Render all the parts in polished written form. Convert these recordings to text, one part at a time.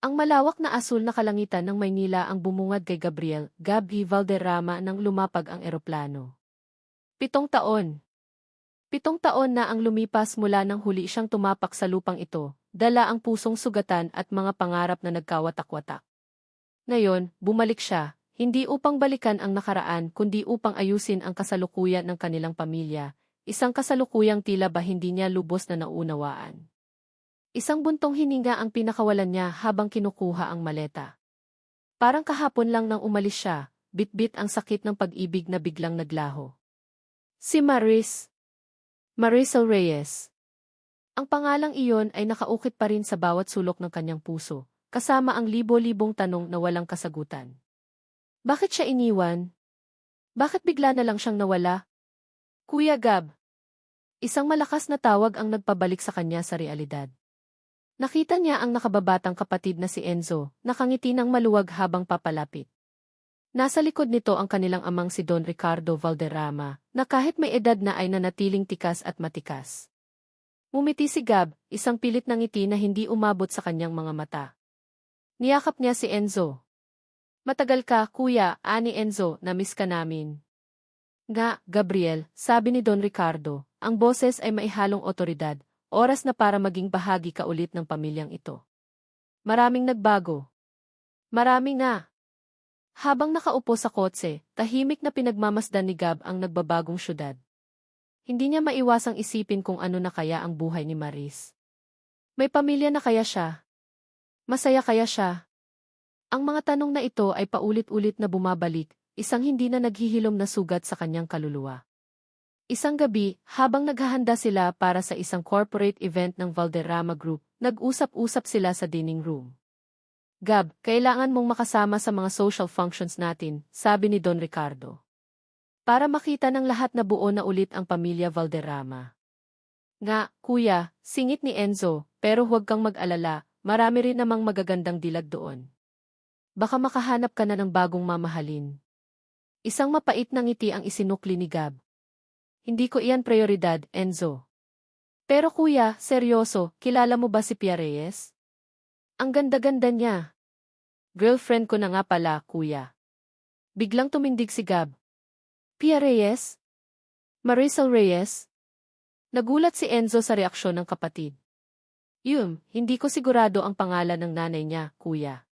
Ang malawak na asul na kalangitan ng Maynila ang bumungad kay Gabriel Gabby Valderrama nang lumapag ang eroplano. 7 taon. 7 taon na ang lumipas mula nang huli siyang tumapak sa lupang ito, dala ang pusong sugatan at mga pangarap na nagkawatak-watak. Ngayon, bumalik siya, hindi upang balikan ang nakaraan kundi upang ayusin ang kasalukuyan ng kanilang pamilya, isang kasalukuyang tila ba hindi niya lubos na naunawaan. Isang buntong hininga ang pinakawalan niya habang kinukuha ang maleta. Parang kahapon lang nang umalis siya, bitbit ang sakit ng pag-ibig na biglang naglaho. Si Marisol Reyes. Ang pangalang iyon ay nakaukit pa rin sa bawat sulok ng kanyang puso, kasama ang libo-libong tanong na walang kasagutan. Bakit siya iniwan? Bakit bigla na lang siyang nawala? Kuya Gab. Isang malakas na tawag ang nagpabalik sa kanya sa realidad. Nakita niya ang nakababatang kapatid na si Enzo, nakangiti ng maluwag habang papalapit. Nasa likod nito ang kanilang amang si Don Ricardo Valderrama, na kahit may edad na ay nanatiling tikas at matikas. Ngumiti si Gab, isang pilit na ngiti na hindi umabot sa kanyang mga mata. Niyakap niya si Enzo. Matagal ka, kuya, ani Enzo, na-miss ka namin. Nga, Gabriel, sabi ni Don Ricardo, ang boses ay maihalong otoridad. Oras na para maging bahagi ka ulit ng pamilyang ito. Maraming nagbago. Marami nga. Habang nakaupo sa kotse, tahimik na pinagmamasdan ni Gab ang nagbabagong syudad. Hindi niya maiwasang isipin kung ano na kaya ang buhay ni Maris. May pamilya na kaya siya? Masaya kaya siya? Ang mga tanong na ito ay paulit-ulit na bumabalik, isang hindi na naghihilom na sugat sa kanyang kaluluwa. Isang gabi, habang naghahanda sila para sa isang corporate event ng Valderrama Group, nag-usap-usap sila sa dining room. Gab, kailangan mong makasama sa mga social functions natin, sabi ni Don Ricardo. Para makita ng lahat na buo na ulit ang pamilya Valderrama. Nga, kuya, singit ni Enzo, pero huwag kang mag-alala, marami rin namang magagandang dilag doon. Baka makahanap ka na ng bagong mamahalin. Isang mapait na ngiti ang isinukli ni Gab. Hindi ko iyan prioridad, Enzo. Pero kuya, seryoso, kilala mo ba si Pia Reyes? Ang ganda-ganda niya. Girlfriend ko na nga pala, kuya. Biglang tumindig si Gab. Pia Reyes? Marisol Reyes? Nagulat si Enzo sa reaksyon ng kapatid. Hindi ko sigurado ang pangalan ng nanay niya, kuya.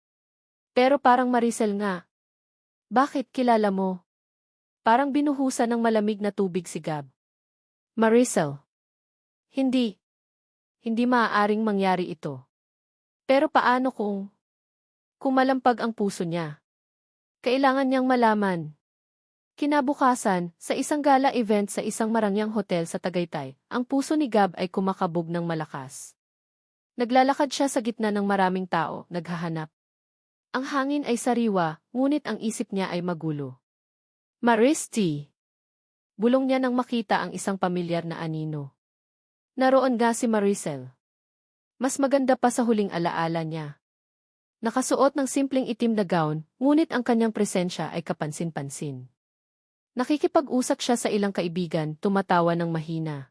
Pero parang Maricel nga. Bakit kilala mo? Parang binuhusan ng malamig na tubig si Gab. Marisol. Hindi. Hindi maaaring mangyari ito. Pero paano kung malampag ang puso niya? Kailangan niyang malaman. Kinabukasan, sa isang gala event sa isang marangyang hotel sa Tagaytay, ang puso ni Gab ay kumakabog ng malakas. Naglalakad siya sa gitna ng maraming tao, naghahanap. Ang hangin ay sariwa, ngunit ang isip niya ay magulo. Maristi. Bulong niya nang makita ang isang pamilyar na anino. Naroon nga si Maricel. Mas maganda pa sa huling alaala niya. Nakasuot ng simpleng itim na gown, ngunit ang kanyang presensya ay kapansin-pansin. Nakikipag-usap siya sa ilang kaibigan, tumatawa ng mahina.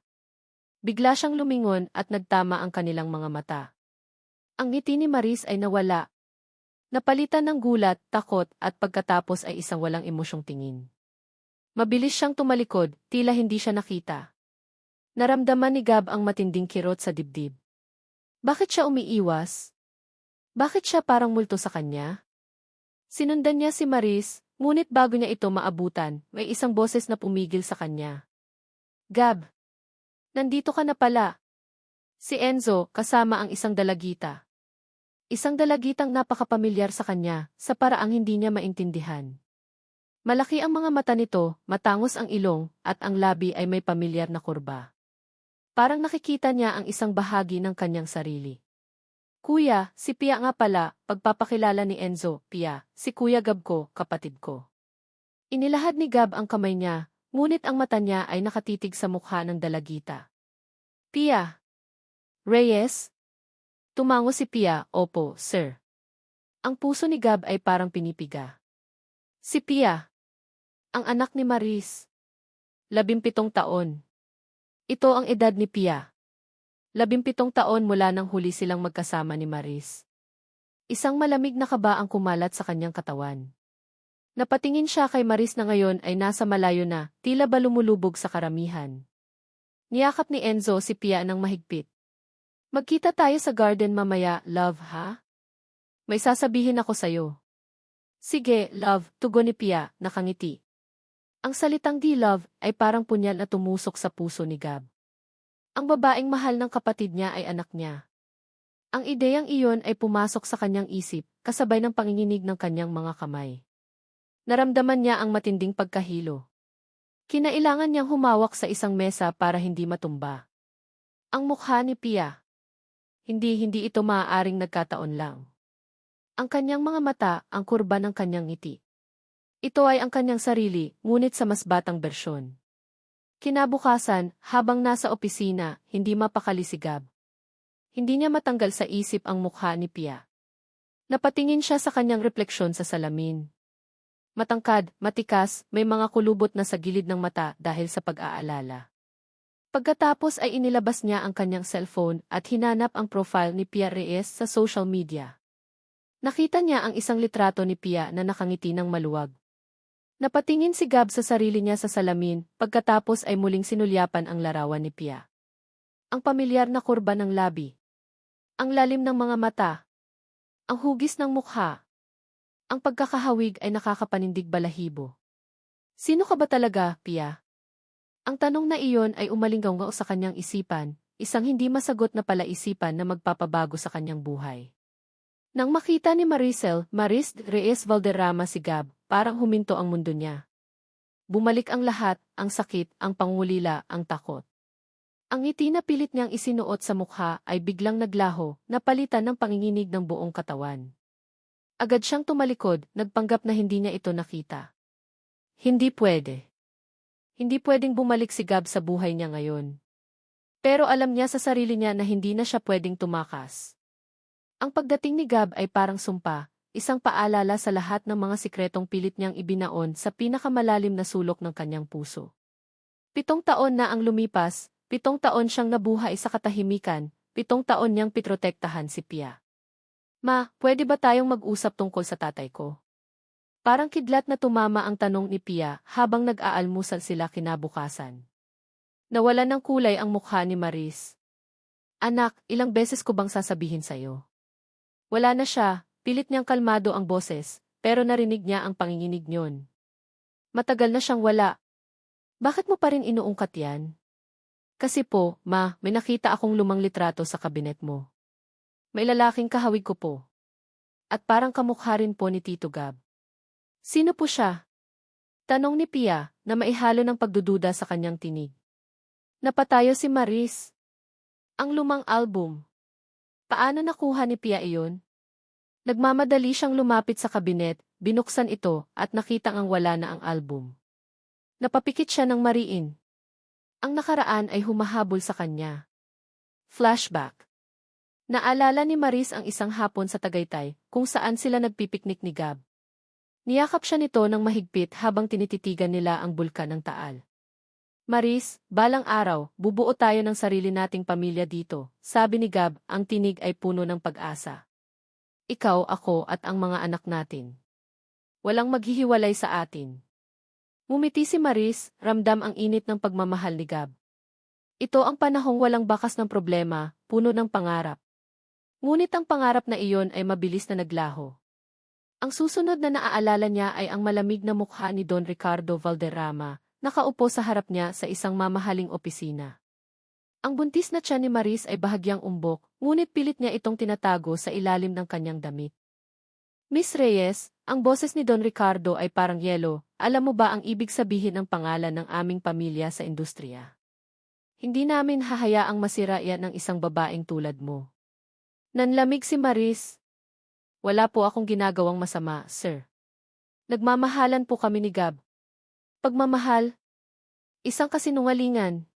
Bigla siyang lumingon at nagtama ang kanilang mga mata. Ang ngiti ni Maris ay nawala. Napalitan ng gulat, takot at pagkatapos ay isang walang emosyong tingin. Mabilis siyang tumalikod, tila hindi siya nakita. Naramdaman ni Gab ang matinding kirot sa dibdib. Bakit siya umiiwas? Bakit siya parang multo sa kanya? Sinundan niya si Maris, ngunit bago niya ito maabutan, may isang boses na pumigil sa kanya. Gab! Nandito ka na pala. Si Enzo, kasama ang isang dalagita. Isang dalagitang napakapamilyar sa kanya, sa paraang hindi niya maintindihan. Malaki ang mga mata nito, matangos ang ilong, at ang labi ay may pamilyar na kurba. Parang nakikita niya ang isang bahagi ng kanyang sarili. Kuya, si Pia nga pala, pagpapakilala ni Enzo, Pia, si Kuya Gab ko, kapatid ko. Inilahad ni Gab ang kamay niya, ngunit ang mata niya ay nakatitig sa mukha ng dalagita. Pia. Reyes? Tumango si Pia, opo, sir. Ang puso ni Gab ay parang pinipiga. Si Pia. Ang anak ni Maris. 17 taon. Ito ang edad ni Pia. 17 taon mula nang huli silang magkasama ni Maris. Isang malamig na kaba ang kumalat sa kanyang katawan. Napatingin siya kay Maris na ngayon ay nasa malayo na, tila ba lumulubog sa karamihan. Niyakap ni Enzo si Pia ng mahigpit. Magkita tayo sa garden mamaya, love ha? May sasabihin ako sa'yo. Sige, love, tugon ni Pia, nakangiti. Ang salitang di love ay parang punyal na tumusok sa puso ni Gab. Ang babaeng mahal ng kapatid niya ay anak niya. Ang ideyang iyon ay pumasok sa kanyang isip, kasabay ng panginginig ng kanyang mga kamay. Naramdaman niya ang matinding pagkahilo. Kinailangan niyang humawak sa isang mesa para hindi matumba. Ang mukha ni Pia. Hindi ito maaaring nagkataon lang. Ang kanyang mga mata, ang kurba ng kanyang ngiti. Ito ay ang kanyang sarili, ngunit sa mas batang bersyon. Kinabukasan, habang nasa opisina, hindi mapakali si Gab. Hindi niya matanggal sa isip ang mukha ni Pia. Napatingin siya sa kanyang refleksyon sa salamin. Matangkad, matikas, may mga kulubot na sa gilid ng mata dahil sa pag-aalala. Pagkatapos ay inilabas niya ang kanyang cellphone at hinanap ang profile ni Pia Reyes sa social media. Nakita niya ang isang litrato ni Pia na nakangiti ng maluwag. Napatingin si Gab sa sarili niya sa salamin, pagkatapos ay muling sinulyapan ang larawan ni Pia. Ang pamilyar na kurba ng labi. Ang lalim ng mga mata. Ang hugis ng mukha. Ang pagkakahawig ay nakakapanindig balahibo. Sino ka ba talaga, Pia? Ang tanong na iyon ay umalinggaw sa kanyang isipan, isang hindi masagot na palaisipan na magpapabago sa kanyang buhay. Nang makita ni Maris Reyes Valderrama si Gab, parang huminto ang mundo niya. Bumalik ang lahat, ang sakit, ang pangulila, ang takot. Ang ngiti na pilit niyang isinuot sa mukha ay biglang naglaho, napalitan ng panginginig ng buong katawan. Agad siyang tumalikod, nagpanggap na hindi niya ito nakita. Hindi pwede. Hindi pwedeng bumalik si Gab sa buhay niya ngayon. Pero alam niya sa sarili niya na hindi na siya pwedeng tumakas. Ang pagdating ni Gab ay parang sumpa, isang paalala sa lahat ng mga sikretong pilit niyang ibinaon sa pinakamalalim na sulok ng kanyang puso. 7 taon na ang lumipas, 7 taon siyang nabuhay sa katahimikan, 7 taon niyang pitrotektahan si Pia. Ma, pwede ba tayong mag-usap tungkol sa tatay ko? Parang kidlat na tumama ang tanong ni Pia habang nag-aalmusal sila kinabukasan. Nawalan ng kulay ang mukha ni Maris. Anak, ilang beses ko bang sasabihin sa'yo? Wala na siya, pilit niyang kalmado ang boses, pero narinig niya ang panginginig niyon. Matagal na siyang wala. Bakit mo pa rin inuungkat yan? Kasi po, ma, may nakita akong lumang litrato sa kabinet mo. May lalaking kahawig ko po. At parang kamukha rin po ni Tito Gab. Sino po siya? Tanong ni Pia, na maihalo ng pagdududa sa kanyang tinig. Napatayo si Maris. Ang lumang album. Paano nakuha ni Pia iyon? Nagmamadali siyang lumapit sa kabinet, binuksan ito, at nakitang ang wala na ang album. Napapikit siya ng mariin. Ang nakaraan ay humahabol sa kanya. Flashback. Naalala ni Maris ang isang hapon sa Tagaytay, kung saan sila nagpipiknik ni Gab. Niyakap siya nito ng mahigpit habang tinititigan nila ang bulkan ng Taal. Maris, balang araw, bubuo tayo ng sarili nating pamilya dito, sabi ni Gab, ang tinig ay puno ng pag-asa. Ikaw, ako at ang mga anak natin. Walang maghihiwalay sa atin. Ngumiti si Maris, ramdam ang init ng pagmamahal ni Gab. Ito ang panahong walang bakas ng problema, puno ng pangarap. Ngunit ang pangarap na iyon ay mabilis na naglaho. Ang susunod na naaalala niya ay ang malamig na mukha ni Don Ricardo Valderrama, nakaupo sa harap niya sa isang mamahaling opisina. Ang buntis na tiyan ni Maris ay bahagyang umbok, ngunit pilit niya itong tinatago sa ilalim ng kanyang damit. Miss Reyes, ang boses ni Don Ricardo ay parang yelo, alam mo ba ang ibig sabihin ng pangalan ng aming pamilya sa industriya? Hindi namin hahayaang masira yan ng isang babaeng tulad mo. Nanlamig si Maris. Wala po akong ginagawang masama, sir. Nagmamahalan po kami ni Gab. Pagmamahal? Isang kasinungalingan.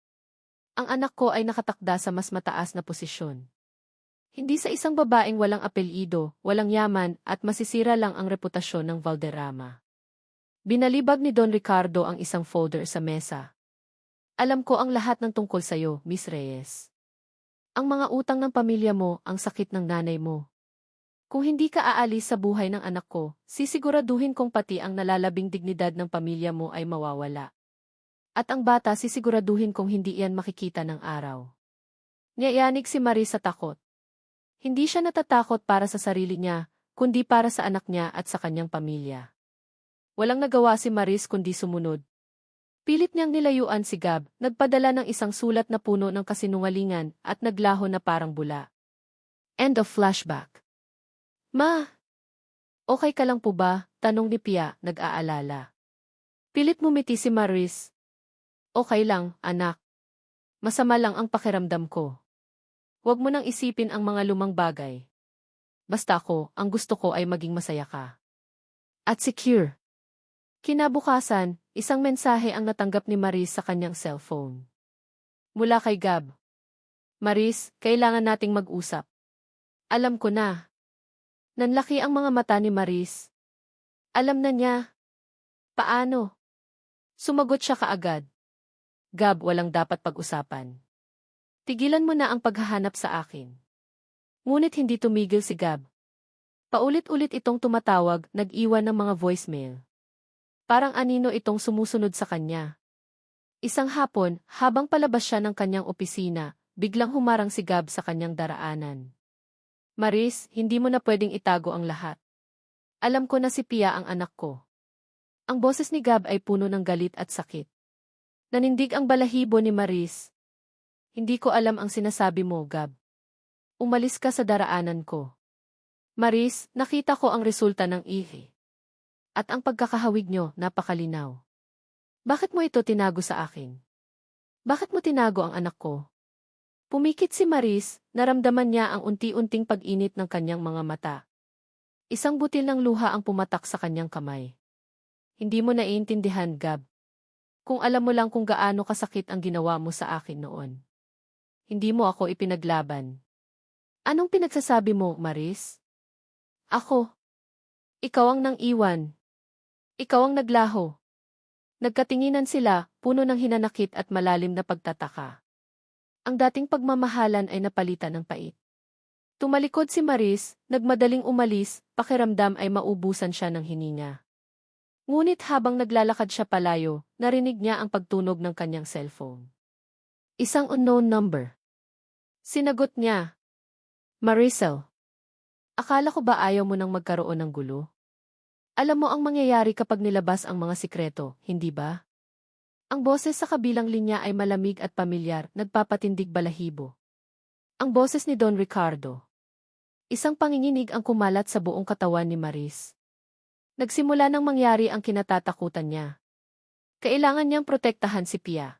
Ang anak ko ay nakatakda sa mas mataas na posisyon. Hindi sa isang babaeng walang apelyido, walang yaman, at masisira lang ang reputasyon ng Valderrama. Binalibag ni Don Ricardo ang isang folder sa mesa. Alam ko ang lahat ng tungkol sa'yo, Miss Reyes. Ang mga utang ng pamilya mo, ang sakit ng nanay mo. Kung hindi ka aalis sa buhay ng anak ko, sisiguraduhin kong pati ang nalalabing dignidad ng pamilya mo ay mawawala. At ang bata sisiguraduhin kong hindi iyan makikita ng araw. Niyayanig si Marie sa takot. Hindi siya natatakot para sa sarili niya, kundi para sa anak niya at sa kanyang pamilya. Walang nagawa si Maris kundi sumunod. Pilit niyang nilayuan si Gab, nagpadala ng isang sulat na puno ng kasinungalingan at naglaho na parang bula. End of flashback. Ma! Okay ka lang po ba? Tanong ni Pia, nag-aalala. Pilit mumiti si Maris. Okay lang, anak. Masama lang ang pakiramdam ko. Huwag mo nang isipin ang mga lumang bagay. Basta ako, ang gusto ko ay maging masaya ka. At secure. Kinabukasan, isang mensahe ang natanggap ni Maris sa kanyang cellphone. Mula kay Gab. Maris, kailangan nating mag-usap. Alam ko na. Nanlaki ang mga mata ni Maris. Alam na niya. Paano? Sumagot siya kaagad. Gab, walang dapat pag-usapan. Tigilan mo na ang paghahanap sa akin. Ngunit hindi tumigil si Gab. Paulit-ulit itong tumatawag, nag-iwan ng mga voicemail. Parang anino itong sumusunod sa kanya. Isang hapon, habang palabas siya ng kanyang opisina, biglang humarang si Gab sa kanyang daraanan. Maris, hindi mo na pwedeng itago ang lahat. Alam ko na si Pia ang anak ko. Ang boses ni Gab ay puno ng galit at sakit. Nanindig ang balahibo ni Maris. Hindi ko alam ang sinasabi mo, Gab. Umalis ka sa daraanan ko. Maris, nakita ko ang resulta ng ihi. At ang pagkakahawig nyo, napakalinaw. Bakit mo ito tinago sa akin? Bakit mo tinago ang anak ko? Pumikit si Maris, naramdaman niya ang unti-unting pag-init ng kanyang mga mata. Isang butil ng luha ang pumatak sa kanyang kamay. Hindi mo naiintindihan, Gab. Kung alam mo lang kung gaano kasakit ang ginawa mo sa akin noon. Hindi mo ako ipinaglaban. Anong pinagsasabi mo, Maris? Ako. Ikaw ang nang iwan. Ikaw ang naglaho. Nagkatinginan sila, puno ng hinanakit at malalim na pagtataka. Ang dating pagmamahalan ay napalitan ng pait. Tumalikod si Maris, nagmadaling umalis, pakiramdam ay maubusan siya ng hininga. Ngunit habang naglalakad siya palayo, narinig niya ang pagtunog ng kanyang cellphone. Isang unknown number. Sinagot niya. Maricel. Akala ko ba ayaw mo nang magkaroon ng gulo? Alam mo ang mangyayari kapag nilabas ang mga sikreto, hindi ba? Ang boses sa kabilang linya ay malamig at pamilyar, nagpapatindig balahibo. Ang boses ni Don Ricardo. Isang panginginig ang kumalat sa buong katawan ni Maris. Nagsimula nang mangyari ang kinatatakutan niya. Kailangan niyang protektahan si Pia.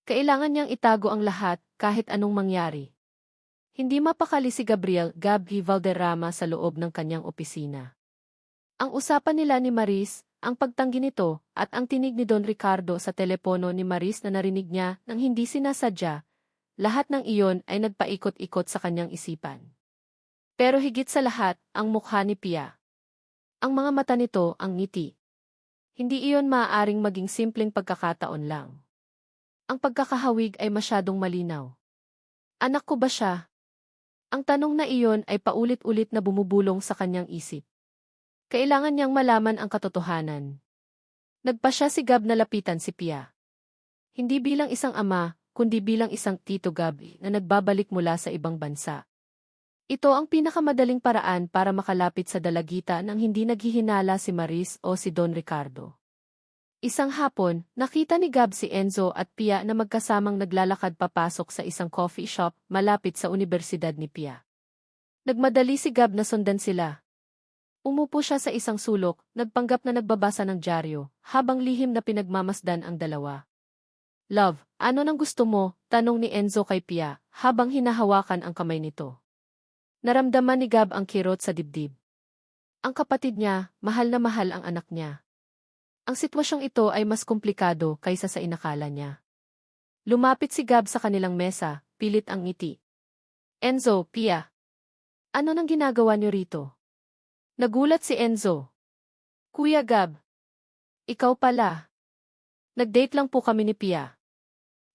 Kailangan niyang itago ang lahat, kahit anong mangyari. Hindi mapakali si Gabriel Gabby Valderrama sa loob ng kanyang opisina. Ang usapan nila ni Maris, ang pagtanggi nito, at ang tinig ni Don Ricardo sa telepono ni Maris na narinig niya nang hindi sinasadya, lahat ng iyon ay nagpaikot-ikot sa kanyang isipan. Pero higit sa lahat, ang mukha ni Pia. Ang mga mata nito, ang ngiti. Hindi iyon maaaring maging simpleng pagkakataon lang. Ang pagkakahawig ay masyadong malinaw. Anak ko ba siya? Ang tanong na iyon ay paulit-ulit na bumubulong sa kanyang isip. Kailangan niyang malaman ang katotohanan. Nagpa siya si Gab na lapitan si Pia. Hindi bilang isang ama, kundi bilang isang tito Gab na nagbabalik mula sa ibang bansa. Ito ang pinakamadaling paraan para makalapit sa dalagita nang hindi naghihinala si Maris o si Don Ricardo. Isang hapon, nakita ni Gab si Enzo at Pia na magkasamang naglalakad papasok sa isang coffee shop malapit sa universidad ni Pia. Nagmadali si Gab na sundan sila. Umupo siya sa isang sulok, nagpanggap na nagbabasa ng dyaryo, habang lihim na pinagmamasdan ang dalawa. Love, ano nang gusto mo? Tanong ni Enzo kay Pia, habang hinahawakan ang kamay nito. Naramdaman ni Gab ang kirot sa dibdib. Ang kapatid niya, mahal na mahal ang anak niya. Ang sitwasyong ito ay mas komplikado kaysa sa inakala niya. Lumapit si Gab sa kanilang mesa, pilit ang ngiti. Enzo, Pia. Ano nang ginagawa niyo rito? Nagulat si Enzo. Kuya Gab. Ikaw pala. Nag-date lang po kami ni Pia.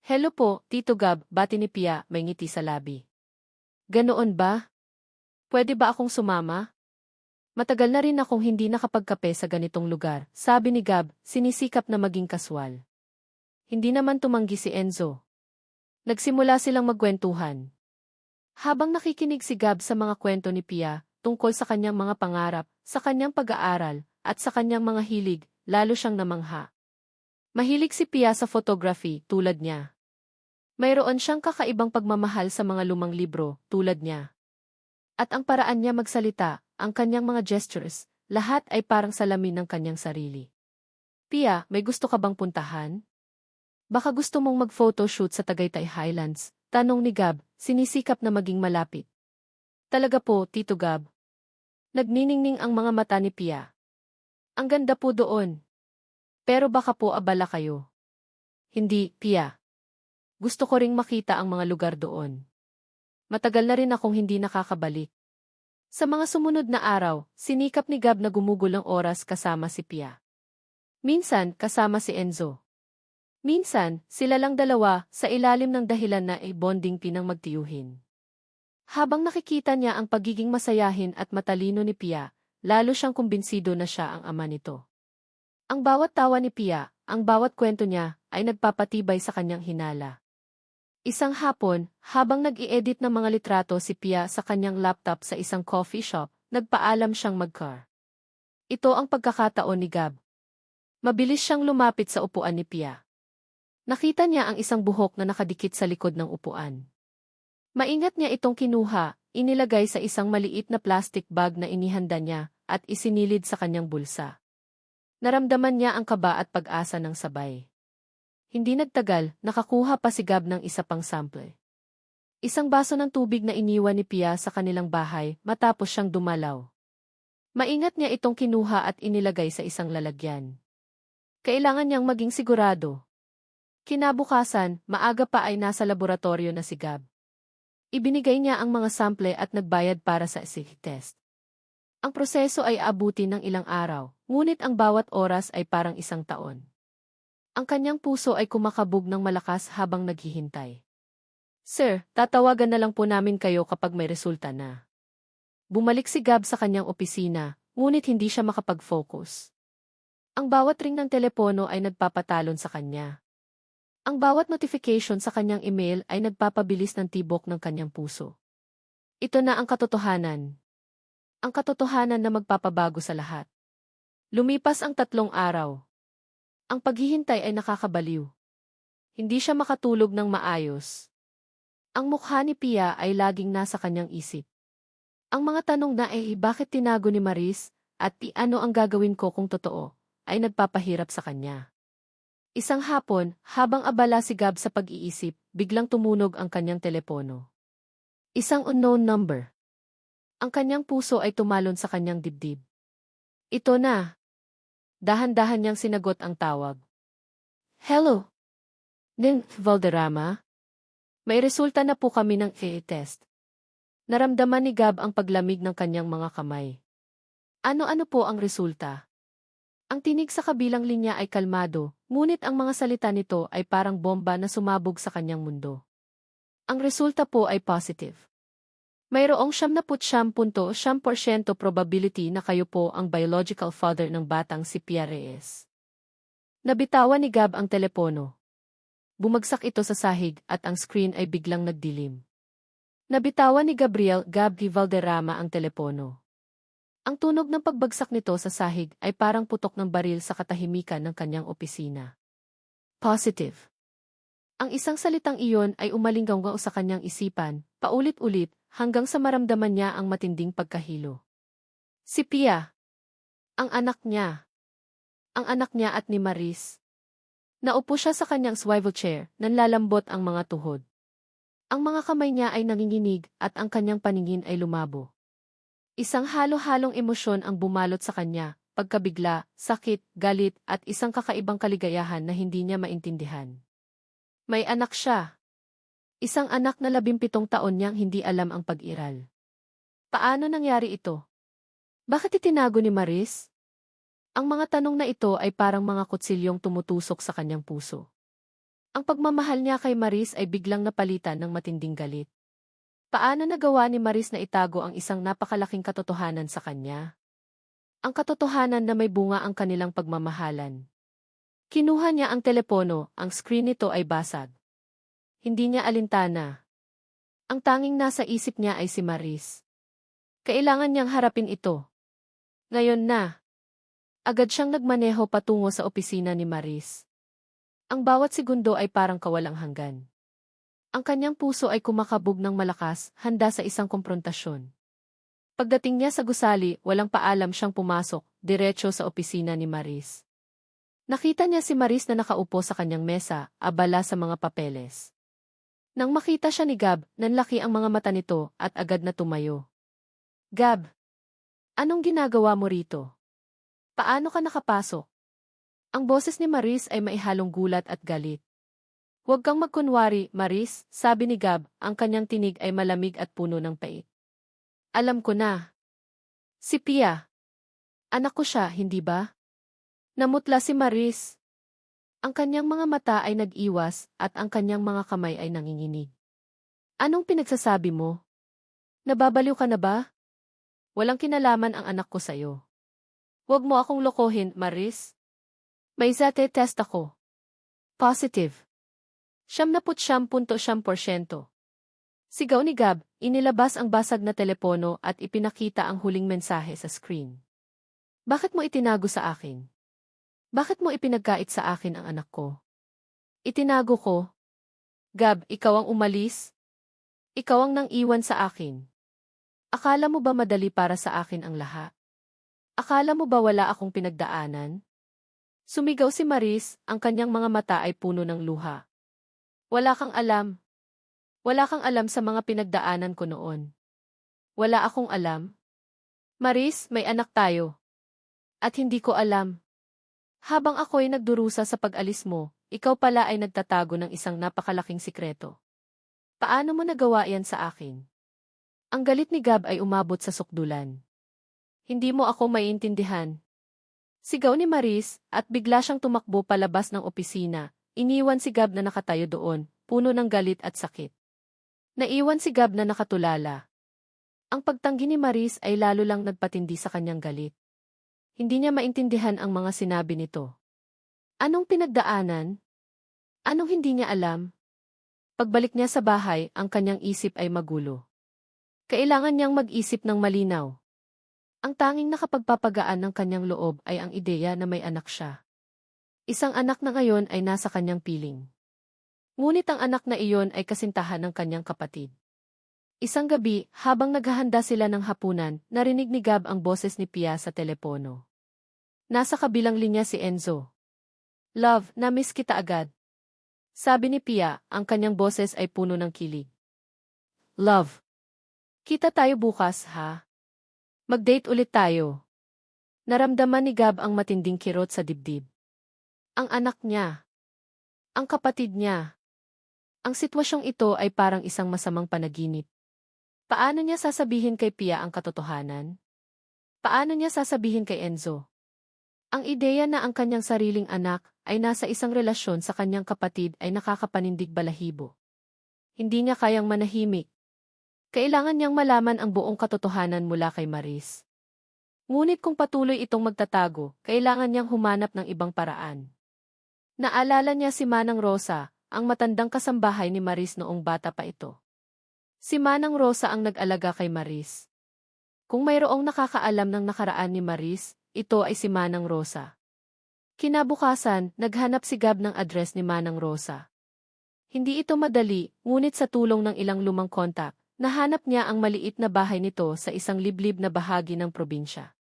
Hello po, Tito Gab, bati ni Pia, may ngiti sa labi. Ganoon ba? Pwede ba akong sumama? Matagal na rin akong hindi nakapagkape sa ganitong lugar, sabi ni Gab, sinisikap na maging kaswal. Hindi naman tumanggi si Enzo. Nagsimula silang magkwentuhan. Habang nakikinig si Gab sa mga kwento ni Pia, tungkol sa kanyang mga pangarap, sa kanyang pag-aaral, at sa kanyang mga hilig, lalo siyang namangha. Mahilig si Pia sa photography, tulad niya. Mayroon siyang kakaibang pagmamahal sa mga lumang libro, tulad niya. At ang paraan niya magsalita, ang kanyang mga gestures, lahat ay parang salamin ng kanyang sarili. Pia, may gusto ka bang puntahan? Baka gusto mong mag-photoshoot sa Tagaytay Highlands, tanong ni Gab, sinisikap na maging malapit. Talaga po, Tito Gab. Nagniningning ang mga mata ni Pia. Ang ganda po doon. Pero baka po abala kayo. Hindi, Pia. Gusto ko ring makita ang mga lugar doon. Matagal na rin akong hindi nakakabalik. Sa mga sumunod na araw, sinikap ni Gab na gumugol ang oras kasama si Pia. Minsan, kasama si Enzo. Minsan, sila lang dalawa sa ilalim ng dahilan na bonding pinang magtiyuhin. Habang nakikita niya ang pagiging masayahin at matalino ni Pia, lalo siyang kumbinsido na siya ang ama nito. Ang bawat tawa ni Pia, ang bawat kwento niya, ay nagpapatibay sa kanyang hinala. Isang hapon, habang nag-i-edit ng mga litrato si Pia sa kanyang laptop sa isang coffee shop, nagpaalam siyang mag-car. Ito ang pagkakataon ni Gab. Mabilis siyang lumapit sa upuan ni Pia. Nakita niya ang isang buhok na nakadikit sa likod ng upuan. Maingat niya itong kinuha, inilagay sa isang maliit na plastic bag na inihanda niya, at isinilid sa kanyang bulsa. Naramdaman niya ang kaba at pag-asa ng sabay. Hindi nagtagal, nakakuha pa si Gab ng isa pang sample. Isang baso ng tubig na iniwan ni Pia sa kanilang bahay matapos siyang dumalaw. Maingat niya itong kinuha at inilagay sa isang lalagyan. Kailangan niyang maging sigurado. Kinabukasan, maaga pa ay nasa laboratorio na si Gab. Ibinigay niya ang mga sample at nagbayad para sa test. Ang proseso ay aabutin ng ilang araw, ngunit ang bawat oras ay parang isang taon. Ang kanyang puso ay kumakabog ng malakas habang naghihintay. Sir, tatawagan na lang po namin kayo kapag may resulta na. Bumalik si Gab sa kanyang opisina, ngunit hindi siya makapag-focus. Ang bawat ring ng telepono ay nagpapatalon sa kanya. Ang bawat notification sa kanyang email ay nagpapabilis ng tibok ng kanyang puso. Ito na ang katotohanan. Ang katotohanan na magpapabago sa lahat. Lumipas ang 3 araw. Ang paghihintay ay nakakabaliw. Hindi siya makatulog ng maayos. Ang mukha ni Pia ay laging nasa kanyang isip. Ang mga tanong na bakit tinago ni Maris, at ano ang gagawin ko kung totoo, ay nagpapahirap sa kanya. Isang hapon, habang abala si Gab sa pag-iisip, biglang tumunog ang kanyang telepono. Isang unknown number. Ang kanyang puso ay tumalon sa kanyang dibdib. Ito na. Dahan-dahan niyang sinagot ang tawag. Hello? Ning Valderrama? May resulta na po kami ng test. Naramdaman ni Gab ang paglamig ng kanyang mga kamay. Ano-ano po ang resulta? Ang tinig sa kabilang linya ay kalmado, ngunit ang mga salita nito ay parang bomba na sumabog sa kanyang mundo. Ang resulta po ay positive. Mayroong 79.9% probability na kayo po ang biological father ng batang si Pia Reyes. Nabitawan ni Gab ang telepono. Bumagsak ito sa sahig at ang screen ay biglang nagdilim. Nabitawan ni Gabriel Gabby Valderrama ang telepono. Ang tunog ng pagbagsak nito sa sahig ay parang putok ng baril sa katahimikan ng kanyang opisina. Positive. Ang isang salitang iyon ay umalinggaw sa kanyang isipan, paulit-ulit, hanggang sa maramdaman niya ang matinding pagkahilo. Si Pia. Ang anak niya. Ang anak niya at ni Maris. Naupo siya sa kanyang swivel chair, nanlalambot ang mga tuhod. Ang mga kamay niya ay nanginginig at ang kanyang paningin ay lumabo. Isang halo-halong emosyon ang bumalot sa kanya, pagkabigla, sakit, galit at isang kakaibang kaligayahan na hindi niya maintindihan. May anak siya. Isang anak na 17 taon niyang hindi alam ang pag-iral. Paano nangyari ito? Bakit itinago ni Maris? Ang mga tanong na ito ay parang mga kutsilyong tumutusok sa kanyang puso. Ang pagmamahal niya kay Maris ay biglang napalitan ng matinding galit. Paano nagawa ni Maris na itago ang isang napakalaking katotohanan sa kanya? Ang katotohanan na may bunga ang kanilang pagmamahalan. Kinuha niya ang telepono, ang screen nito ay basag. Hindi niya alintana. Ang tanging nasa isip niya ay si Maris. Kailangan niyang harapin ito. Ngayon na. Agad siyang nagmaneho patungo sa opisina ni Maris. Ang bawat segundo ay parang kawalang hanggan. Ang kanyang puso ay kumakabog ng malakas, handa sa isang komprontasyon. Pagdating niya sa gusali, walang paalam siyang pumasok, diretso sa opisina ni Maris. Nakita niya si Maris na nakaupo sa kanyang mesa, abala sa mga papeles. Nang makita siya ni Gab, nanlaki ang mga mata nito at agad na tumayo. Gab, anong ginagawa mo rito? Paano ka nakapasok? Ang boses ni Maris ay maihalong gulat at galit. Huwag kang magkunwari, Maris, sabi ni Gab, ang kanyang tinig ay malamig at puno ng pait. Alam ko na. Si Pia. Anak ko siya, hindi ba? Namutla si Maris. Ang kanyang mga mata ay nag-iwas at ang kanyang mga kamay ay nanginginig. Anong pinagsasabi mo? Nababaliw ka na ba? Walang kinalaman ang anak ko sa'yo. Huwag mo akong lokohin, Maris. May zate test ako. Positive. 79.7%. Sigaw ni Gab, inilabas ang basag na telepono at ipinakita ang huling mensahe sa screen. Bakit mo itinago sa akin? Bakit mo ipinagkait sa akin ang anak ko? Itinago ko. Gab, ikaw ang umalis? Ikaw ang nang iwan sa akin. Akala mo ba madali para sa akin ang lahat? Akala mo ba wala akong pinagdaanan? Sumigaw si Maris, ang kanyang mga mata ay puno ng luha. Wala kang alam. Wala kang alam sa mga pinagdaanan ko noon. Wala akong alam. Maris, may anak tayo. At hindi ko alam. Habang ako'y nagdurusa sa pag-alis mo, ikaw pala ay nagtatago ng isang napakalaking sikreto. Paano mo nagawa yan sa akin? Ang galit ni Gab ay umabot sa sukdulan. Hindi mo ako maiintindihan. Sigaw ni Maris, at bigla siyang tumakbo palabas ng opisina. Iniwan si Gab na nakatayo doon, puno ng galit at sakit. Naiwan si Gab na nakatulala. Ang pagtanggi ni Maris ay lalo lang nagpatindi sa kanyang galit. Hindi niya maintindihan ang mga sinabi nito. Anong pinagdaanan? Anong hindi niya alam? Pagbalik niya sa bahay, ang kanyang isip ay magulo. Kailangan niyang mag-isip ng malinaw. Ang tanging nakapagpapagaan ng kanyang loob ay ang ideya na may anak siya. Isang anak na ngayon ay nasa kanyang piling. Ngunit ang anak na iyon ay kasintahan ng kanyang kapatid. Isang gabi, habang naghahanda sila ng hapunan, narinig ni Gab ang boses ni Pia sa telepono. Nasa kabilang linya si Enzo. Love, na-miss kita agad. Sabi ni Pia, ang kanyang boses ay puno ng kilig. Love. Kita tayo bukas, ha? Mag-date ulit tayo. Naramdaman ni Gab ang matinding kirot sa dibdib. Ang anak niya. Ang kapatid niya. Ang sitwasyong ito ay parang isang masamang panaginip. Paano niya sasabihin kay Pia ang katotohanan? Paano niya sasabihin kay Enzo? Ang ideya na ang kanyang sariling anak ay nasa isang relasyon sa kanyang kapatid ay nakakapanindig balahibo. Hindi niya kayang manahimik. Kailangan niyang malaman ang buong katotohanan mula kay Maris. Ngunit kung patuloy itong magtatago, kailangan niyang humanap ng ibang paraan. Naalala niya si Manang Rosa, ang matandang kasambahay ni Maris noong bata pa ito. Si Manang Rosa ang nag-alaga kay Maris. Kung mayroong nakakaalam ng nakaraan ni Maris, ito ay si Manang Rosa. Kinabukasan, naghanap si Gab ng address ni Manang Rosa. Hindi ito madali, ngunit sa tulong ng ilang lumang kontak, nahanap niya ang maliit na bahay nito sa isang liblib na bahagi ng probinsya.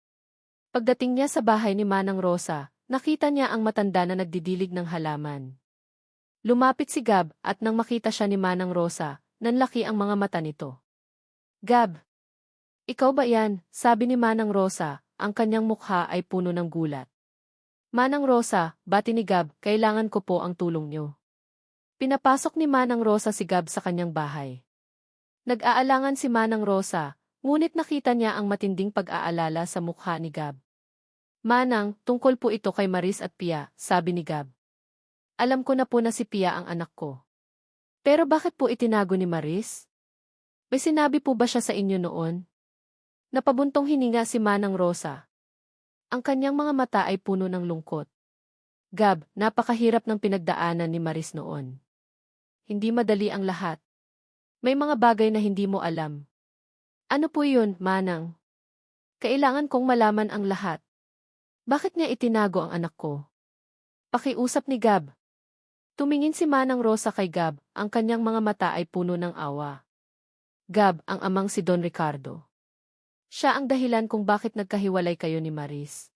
Pagdating niya sa bahay ni Manang Rosa, nakita niya ang matanda na nagdidilig ng halaman. Lumapit si Gab at nang makita siya ni Manang Rosa, nanlaki ang mga mata nito. Gab! Ikaw ba yan? Sabi ni Manang Rosa, ang kanyang mukha ay puno ng gulat. Manang Rosa, bati ni Gab, kailangan ko po ang tulong niyo. Pinapasok ni Manang Rosa si Gab sa kanyang bahay. Nag-aalangan si Manang Rosa, ngunit nakita niya ang matinding pag-aalala sa mukha ni Gab. Manang, tungkol po ito kay Maris at Pia, sabi ni Gab. Alam ko na po na si Pia ang anak ko. Pero bakit po itinago ni Maris? May sinabi po ba siya sa inyo noon? Napabuntong hininga si Manang Rosa. Ang kanyang mga mata ay puno ng lungkot. Gab, napakahirap ng pinagdaanan ni Maris noon. Hindi madali ang lahat. May mga bagay na hindi mo alam. Ano po yun, Manang? Kailangan kong malaman ang lahat. Bakit niya itinago ang anak ko? Pakiusap ni Gab. Tumingin si Manang Rosa kay Gab, ang kanyang mga mata ay puno ng awa. Gab, ang amang si Don Ricardo. Siya ang dahilan kung bakit nagkahiwalay kayo ni Maris.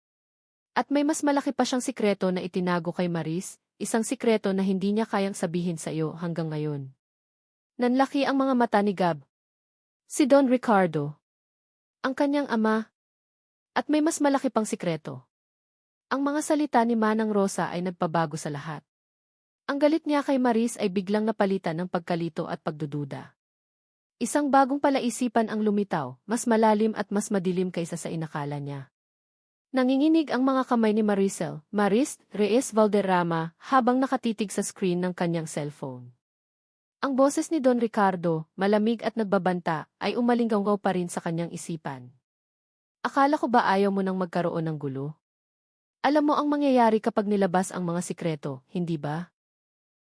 At may mas malaki pa siyang sikreto na itinago kay Maris, isang sikreto na hindi niya kayang sabihin sa iyo hanggang ngayon. Nanlaki ang mga mata ni Gab. Si Don Ricardo. Ang kanyang ama. At may mas malaki pang sikreto. Ang mga salita ni Manang Rosa ay nagpabago sa lahat. Ang galit niya kay Maris ay biglang napalitan ng pagkalito at pagdududa. Isang bagong palaisipan ang lumitaw, mas malalim at mas madilim kaysa sa inakala niya. Nanginginig ang mga kamay ni Maris Reyes Valderrama habang nakatitig sa screen ng kanyang cellphone. Ang boses ni Don Ricardo, malamig at nagbabanta, ay umalinggaw pa rin sa kanyang isipan. Akala ko ba ayaw mo nang magkaroon ng gulo? Alam mo ang mangyayari kapag nilabas ang mga sikreto, hindi ba?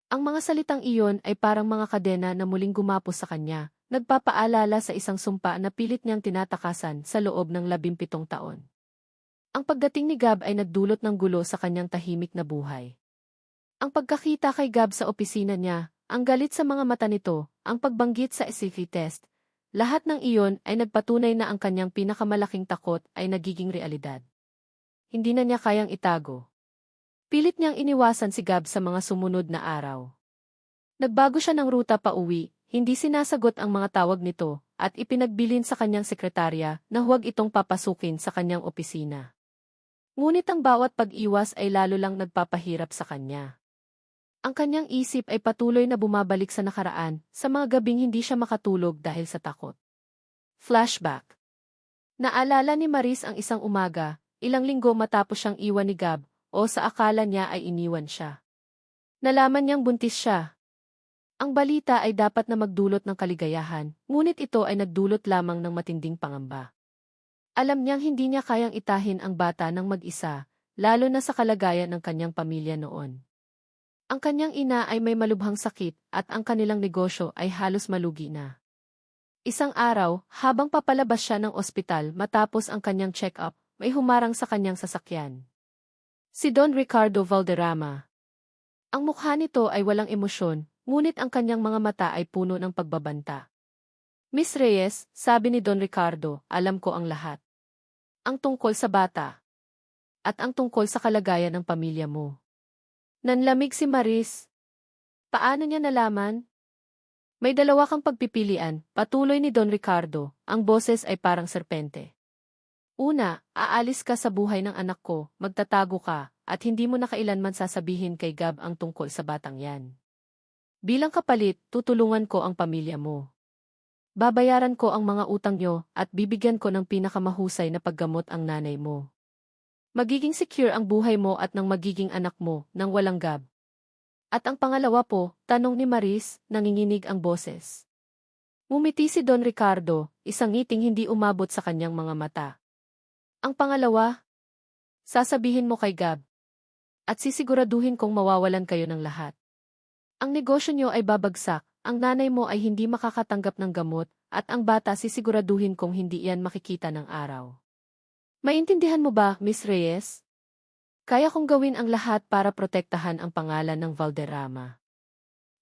Ang mga salitang iyon ay parang mga kadena na muling gumapos sa kanya, nagpapaalala sa isang sumpa na pilit niyang tinatakasan sa loob ng 17 taon. Ang pagdating ni Gab ay nagdulot ng gulo sa kanyang tahimik na buhay. Ang pagkakita kay Gab sa opisina niya, ang galit sa mga mata nito, ang pagbanggit sa SCP test, lahat ng iyon ay nagpatunay na ang kanyang pinakamalaking takot ay nagiging realidad. Hindi na niya kayang itago. Pilit niyang iniwasan si Gab sa mga sumunod na araw. Nagbago siya ng ruta pa uwi, hindi sinasagot ang mga tawag nito, at ipinagbilin sa kanyang sekretarya na huwag itong papasukin sa kanyang opisina. Ngunit ang bawat pag-iwas ay lalo lang nagpapahirap sa kanya. Ang kanyang isip ay patuloy na bumabalik sa nakaraan, sa mga gabing hindi siya makatulog dahil sa takot. Flashback. Naalala ni Maris ang isang umaga, ilang linggo matapos siyang iwan ni Gab, o sa akala niya ay iniwan siya. Nalaman niyang buntis siya. Ang balita ay dapat na magdulot ng kaligayahan, ngunit ito ay nagdulot lamang ng matinding pangamba. Alam niyang hindi niya kayang itahin ang bata ng mag-isa, lalo na sa kalagayan ng kanyang pamilya noon. Ang kanyang ina ay may malubhang sakit at ang kanilang negosyo ay halos malugi na. Isang araw, habang papalabas siya ng ospital matapos ang kanyang check-up, may humarang sa kanyang sasakyan. Si Don Ricardo Valderrama. Ang mukha nito ay walang emosyon, ngunit ang kanyang mga mata ay puno ng pagbabanta. Miss Reyes, sabi ni Don Ricardo, alam ko ang lahat. Ang tungkol sa bata. At ang tungkol sa kalagayan ng pamilya mo. Nanlamig si Maris. Paano niya nalaman? May dalawa kang pagpipilian, patuloy ni Don Ricardo, ang boses ay parang serpente. Una, aalis ka sa buhay ng anak ko, magtatago ka, at hindi mo na kailanman sasabihin kay Gab ang tungkol sa batang yan. Bilang kapalit, tutulungan ko ang pamilya mo. Babayaran ko ang mga utang nyo at bibigyan ko ng pinakamahusay na paggamot ang nanay mo. Magiging secure ang buhay mo at ng magiging anak mo nang walang Gab. At ang pangalawa po, tanong ni Maris, nanginginig ang boses. Ngumiti si Don Ricardo, isang ngiting hindi umabot sa kanyang mga mata. Ang pangalawa, sasabihin mo kay Gab. At sisiguraduhin kong mawawalan kayo ng lahat. Ang negosyo nyo ay babagsak, ang nanay mo ay hindi makakatanggap ng gamot, at ang bata sisiguraduhin kong hindi iyan makikita ng araw. Maintindihan mo ba, Miss Reyes? Kaya kong gawin ang lahat para protektahan ang pangalan ng Valderrama.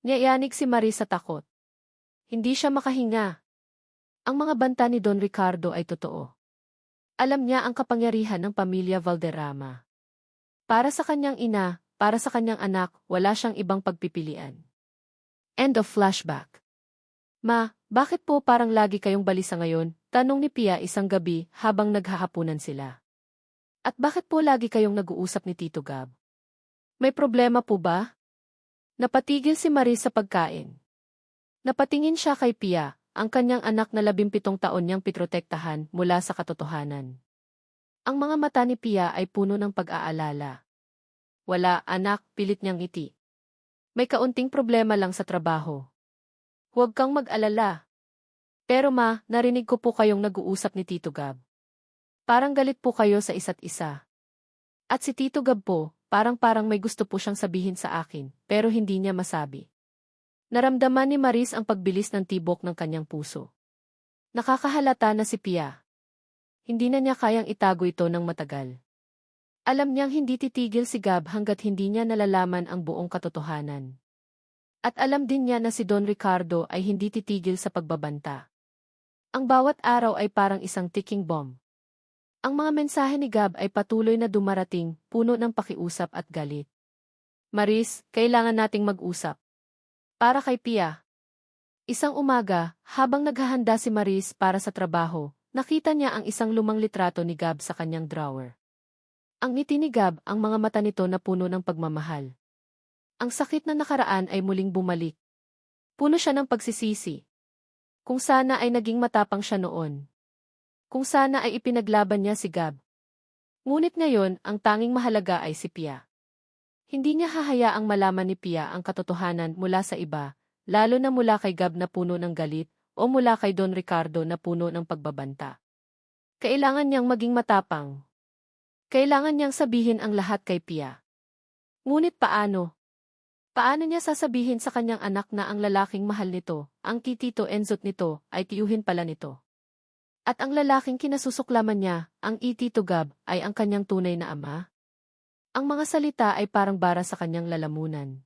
Niyayanig si Maris sa takot. Hindi siya makahinga. Ang mga banta ni Don Ricardo ay totoo. Alam niya ang kapangyarihan ng pamilya Valderrama. Para sa kanyang ina, para sa kanyang anak, wala siyang ibang pagpipilian. End of flashback. Ma, bakit po parang lagi kayong balisa ngayon? Tanong ni Pia isang gabi habang naghahapunan sila. At bakit po lagi kayong nag-uusap ni Tito Gab? May problema po ba? Napatigil si Maris sa pagkain. Napatingin siya kay Pia, ang kanyang anak na 17 taon niyang pitrotektahan mula sa katotohanan. Ang mga mata ni Pia ay puno ng pag-aalala. Wala, anak, pilit niyang ngiti. May kaunting problema lang sa trabaho. Huwag kang mag-alala. Pero ma, narinig ko po kayong nag-uusap ni Tito Gab. Parang galit po kayo sa isa't isa. At si Tito Gab po, parang may gusto po siyang sabihin sa akin, pero hindi niya masabi. Naramdaman ni Maris ang pagbilis ng tibok ng kanyang puso. Nakakahalata na si Pia. Hindi na niya kayang itago ito ng matagal. Alam niyang hindi titigil si Gab hanggat hindi niya nalalaman ang buong katotohanan. At alam din niya na si Don Ricardo ay hindi titigil sa pagbabanta. Ang bawat araw ay parang isang ticking bomb. Ang mga mensahe ni Gab ay patuloy na dumarating, puno ng pakiusap at galit. Maris, kailangan nating mag-usap. Para kay Pia. Isang umaga, habang naghahanda si Maris para sa trabaho, nakita niya ang isang lumang litrato ni Gab sa kanyang drawer. Ang ngiti ni Gab, ang mga mata nito na puno ng pagmamahal. Ang sakit na nakaraan ay muling bumalik. Puno siya ng pagsisisi. Kung sana ay naging matapang siya noon. Kung sana ay ipinaglaban niya si Gab. Ngunit ngayon, ang tanging mahalaga ay si Pia. Hindi niya hahayaang malaman ni Pia ang katotohanan mula sa iba, lalo na mula kay Gab na puno ng galit, o mula kay Don Ricardo na puno ng pagbabanta. Kailangan niyang maging matapang. Kailangan niyang sabihin ang lahat kay Pia. Ngunit paano? Paano niya sasabihin sa kanyang anak na ang lalaking mahal nito, ang titito Enzot nito, ay tiyuhin pala nito? At ang lalaking kinasusuklaman niya, ang itito Gab, ay ang kanyang tunay na ama? Ang mga salita ay parang bara sa kanyang lalamunan.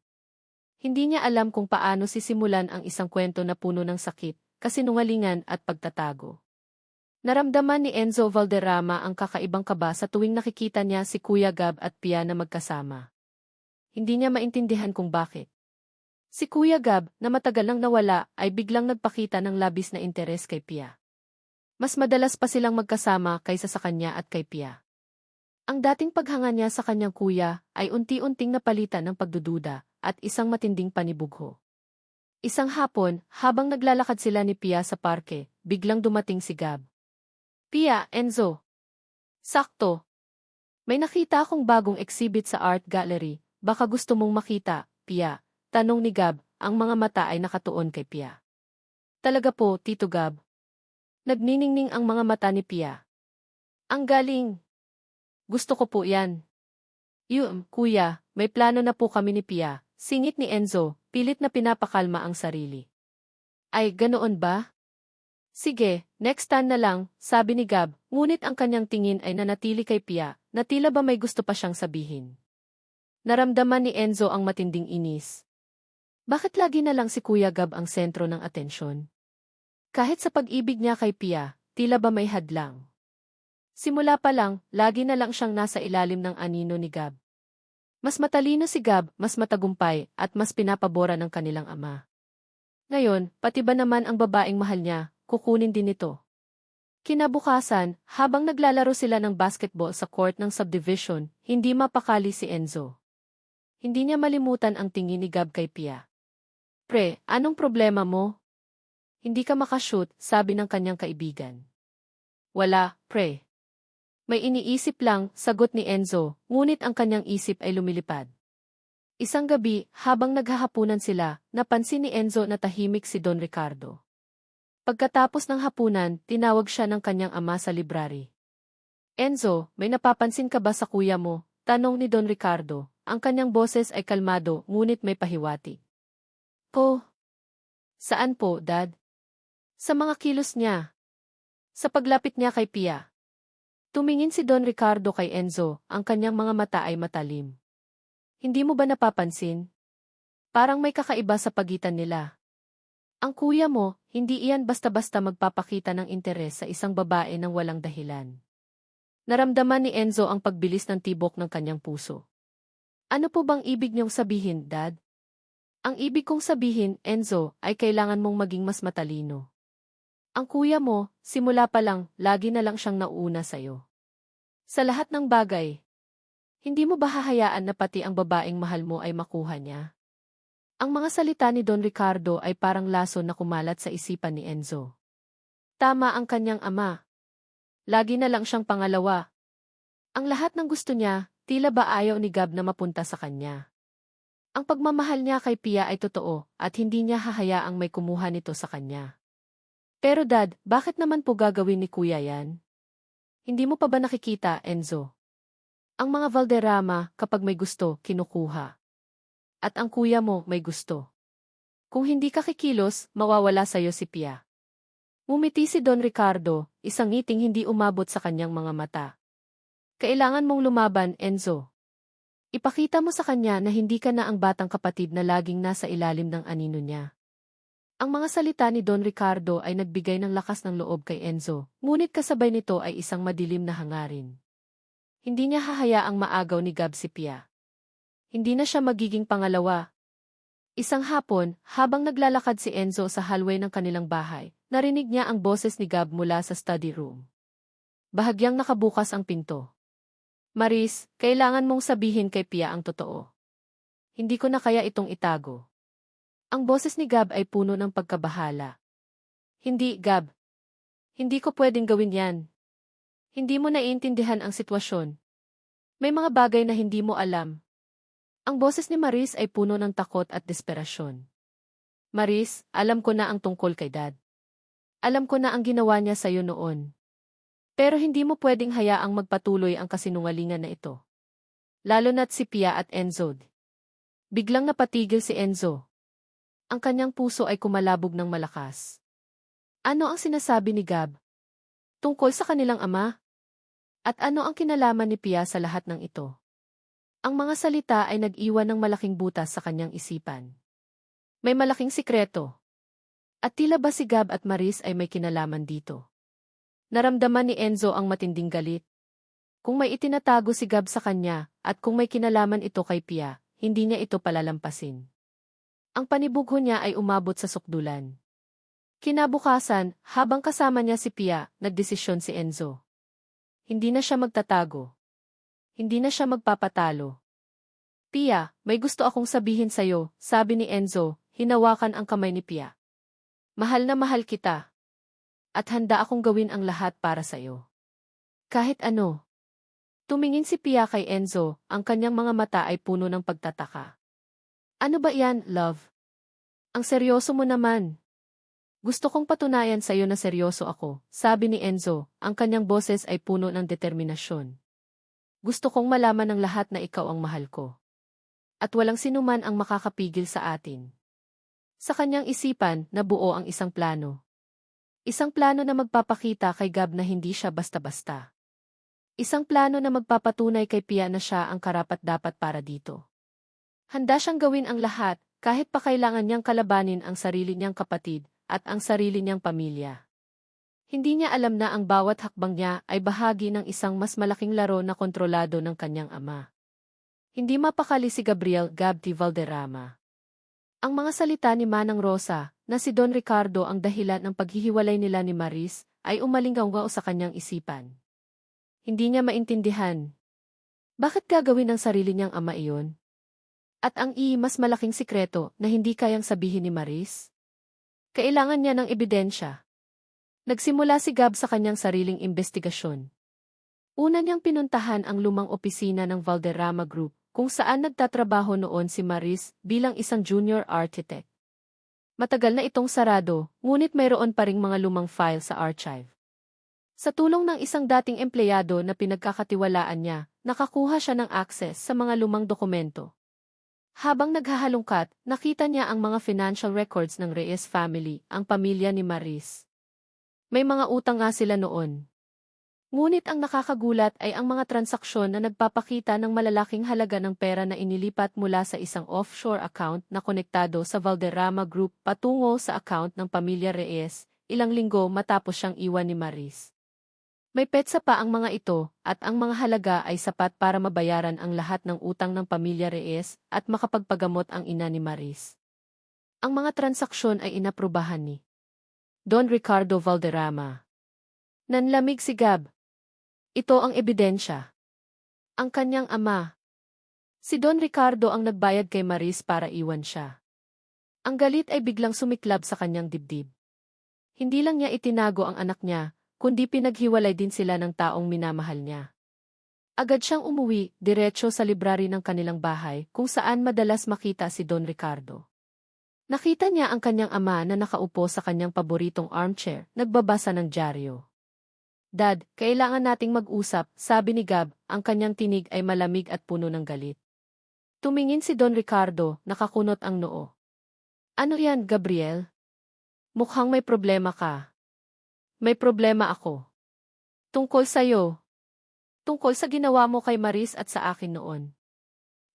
Hindi niya alam kung paano sisimulan ang isang kwento na puno ng sakit, kasinungalingan at pagtatago. Naramdaman ni Enzo Valderrama ang kakaibang kaba sa tuwing nakikita niya si Kuya Gab at Pia na magkasama. Hindi niya maintindihan kung bakit. Si Kuya Gab, na matagal nang nawala, ay biglang nagpakita ng labis na interes kay Pia. Mas madalas pa silang magkasama kaysa sa kanya at kay Pia. Ang dating paghanga niya sa kanyang kuya ay unti-unting napalitan ng pagdududa at isang matinding panibugho. Isang hapon, habang naglalakad sila ni Pia sa parke, biglang dumating si Gab. Pia, Enzo. Sakto. May nakita akong bagong exhibit sa art gallery, baka gusto mong makita, Pia. Tanong ni Gab, ang mga mata ay nakatuon kay Pia. Talaga po, Tito Gab. Nagniningning ang mga mata ni Pia. Ang galing. Gusto ko po yan. Kuya, may plano na po kami ni Pia, singit ni Enzo, pilit na pinapakalma ang sarili. Ay, ganoon ba? Sige, next time na lang, sabi ni Gab, ngunit ang kanyang tingin ay nanatili kay Pia, na tila ba may gusto pa siyang sabihin. Naramdaman ni Enzo ang matinding inis. Bakit lagi na lang si Kuya Gab ang sentro ng atensyon? Kahit sa pag-ibig niya kay Pia, tila ba may hadlang. Simula pa lang, lagi na lang siyang nasa ilalim ng anino ni Gab. Mas matalino si Gab, mas matagumpay, at mas pinapabora ng kanilang ama. Ngayon, pati ba naman ang babaeng mahal niya, kukunin din ito. Kinabukasan, habang naglalaro sila ng basketball sa court ng subdivision, hindi mapakali si Enzo. Hindi niya malimutan ang tingin ni Gab kay Pia. Pre, anong problema mo? Hindi ka makashoot, sabi ng kanyang kaibigan. Wala, pre. May iniisip lang, sagot ni Enzo, ngunit ang kanyang isip ay lumilipad. Isang gabi, habang naghahapunan sila, napansin ni Enzo na tahimik si Don Ricardo. Pagkatapos ng hapunan, tinawag siya ng kanyang ama sa library. Enzo, may napapansin ka ba sa kuya mo? Tanong ni Don Ricardo. Ang kanyang boses ay kalmado, ngunit may pahiwatig. Po? Saan po, Dad? Sa mga kilos niya. Sa paglapit niya kay Pia. Tumingin si Don Ricardo kay Enzo, ang kanyang mga mata ay matalim. Hindi mo ba napapansin? Parang may kakaiba sa pagitan nila. Ang kuya mo, hindi iyan basta-basta magpapakita ng interes sa isang babae ng walang dahilan. Naramdaman ni Enzo ang pagbilis ng tibok ng kanyang puso. Ano po bang ibig niyong sabihin, Dad? Ang ibig kong sabihin, Enzo, ay kailangan mong maging mas matalino. Ang kuya mo, simula pa lang, lagi na lang siyang nauuna sa'yo. Sa lahat ng bagay. Hindi mo ba hahayaan na pati ang babaeng mahal mo ay makuha niya? Ang mga salita ni Don Ricardo ay parang laso na kumalat sa isipan ni Enzo. Tama ang kanyang ama. Lagi na lang siyang pangalawa. Ang lahat ng gusto niya, tila ba ayaw ni Gab na mapunta sa kanya. Ang pagmamahal niya kay Pia ay totoo at hindi niya hahayaang may kumuha nito sa kanya. Pero Dad, bakit naman po gagawin ni Kuya yan? Hindi mo pa ba nakikita, Enzo? Ang mga Valderrama, kapag may gusto, kinukuha. At ang kuya mo, may gusto. Kung hindi ka kikilos, mawawala sa'yo si Pia. Ngumiti si Don Ricardo, isang ngiting hindi umabot sa kanyang mga mata. Kailangan mong lumaban, Enzo. Ipakita mo sa kanya na hindi ka na ang batang kapatid na laging nasa ilalim ng anino niya. Ang mga salita ni Don Ricardo ay nagbigay ng lakas ng loob kay Enzo, ngunit kasabay nito ay isang madilim na hangarin. Hindi niya hahayaang maagaw ni Gab si Pia. Hindi na siya magiging pangalawa. Isang hapon, habang naglalakad si Enzo sa hallway ng kanilang bahay, narinig niya ang boses ni Gab mula sa study room. Bahagyang nakabukas ang pinto. Maris, kailangan mong sabihin kay Pia ang totoo. Hindi ko na kaya itong itago. Ang boses ni Gab ay puno ng pagkabahala. Hindi, Gab. Hindi ko pwedeng gawin yan. Hindi mo naiintindihan ang sitwasyon. May mga bagay na hindi mo alam. Ang boses ni Maris ay puno ng takot at desperasyon. Maris, alam ko na ang tungkol kay Dad. Alam ko na ang ginawa niya sa'yo noon. Pero hindi mo pwedeng hayaang magpatuloy ang kasinungalingan na ito. Lalo na't si Pia at Enzo. Biglang napatigil si Enzo. Ang kanyang puso ay kumalabog ng malakas. Ano ang sinasabi ni Gab? Tungkol sa kanilang ama? At ano ang kinalaman ni Pia sa lahat ng ito? Ang mga salita ay nag-iwan ng malaking butas sa kanyang isipan. May malaking sikreto. At tila ba si Gab at Maris ay may kinalaman dito? Naramdaman ni Enzo ang matinding galit. Kung may itinatago si Gab sa kanya, at kung may kinalaman ito kay Pia, hindi niya ito palalampasin. Ang panibugho niya ay umabot sa sukdulan. Kinabukasan, habang kasama niya si Pia, nagdesisyon si Enzo. Hindi na siya magtatago. Hindi na siya magpapatalo. Pia, may gusto akong sabihin sa'yo, sabi ni Enzo, hinawakan ang kamay ni Pia. Mahal na mahal kita. At handa akong gawin ang lahat para sa'yo. Kahit ano. Tumingin si Pia kay Enzo, ang kanyang mga mata ay puno ng pagtataka. Ano ba yan, love? Ang seryoso mo naman. Gusto kong patunayan sa'yo na seryoso ako, sabi ni Enzo, ang kanyang boses ay puno ng determinasyon. Gusto kong malaman ng lahat na ikaw ang mahal ko. At walang sinuman ang makakapigil sa atin. Sa kanyang isipan, nabuo ang isang plano. Isang plano na magpapakita kay Gab na hindi siya basta-basta. Isang plano na magpapatunay kay Pia na siya ang karapat-dapat para dito. Handa siyang gawin ang lahat, kahit pa kailangan niyang kalabanin ang sarili niyang kapatid at ang sarili niyang pamilya. Hindi niya alam na ang bawat hakbang niya ay bahagi ng isang mas malaking laro na kontrolado ng kanyang ama. Hindi mapakali si Gabriel Gab de Valderrama. Ang mga salita ni Manang Rosa, na si Don Ricardo ang dahilan ng paghihiwalay nila ni Maris, ay umalinggaw sa kanyang isipan. Hindi niya maintindihan. Bakit gagawin ng sarili niyang ama iyon? At ang mas malaking sikreto na hindi kayang sabihin ni Maris? Kailangan niya ng ebidensya. Nagsimula si Gab sa kanyang sariling investigasyon. Una niyang pinuntahan ang lumang opisina ng Valderrama Group, kung saan nagtatrabaho noon si Maris bilang isang junior architect. Matagal na itong sarado, ngunit mayroon pa ring mga lumang file sa archive. Sa tulong ng isang dating empleyado na pinagkakatiwalaan niya, nakakuha siya ng access sa mga lumang dokumento. Habang naghahalungkat, nakita niya ang mga financial records ng Reyes family, ang pamilya ni Maris. May mga utang nga sila noon. Ngunit ang nakakagulat ay ang mga transaksyon na nagpapakita ng malalaking halaga ng pera na inilipat mula sa isang offshore account na konektado sa Valderrama Group patungo sa account ng pamilya Reyes, ilang linggo matapos siyang iwan ni Maris. May petsa pa ang mga ito, at ang mga halaga ay sapat para mabayaran ang lahat ng utang ng pamilya Reyes at makapagpagamot ang ina ni Maris. Ang mga transaksyon ay inaprubahan ni Don Ricardo Valderrama. Nanlamig si Gab. Ito ang ebidensya. Ang kanyang ama. Si Don Ricardo ang nagbayad kay Maris para iwan siya. Ang galit ay biglang sumiklab sa kanyang dibdib. Hindi lang niya itinago ang anak niya, kundi pinaghiwalay din sila ng taong minamahal niya. Agad siyang umuwi, diretso sa library ng kanilang bahay, kung saan madalas makita si Don Ricardo. Nakita niya ang kanyang ama na nakaupo sa kanyang paboritong armchair, nagbabasa ng dyaryo. Dad, kailangan nating mag-usap, sabi ni Gab, ang kanyang tinig ay malamig at puno ng galit. Tumingin si Don Ricardo, nakakunot ang noo. Ano yan, Gabriel? Mukhang may problema ka. May problema ako. Tungkol sa'yo. Tungkol sa ginawa mo kay Maris at sa akin noon.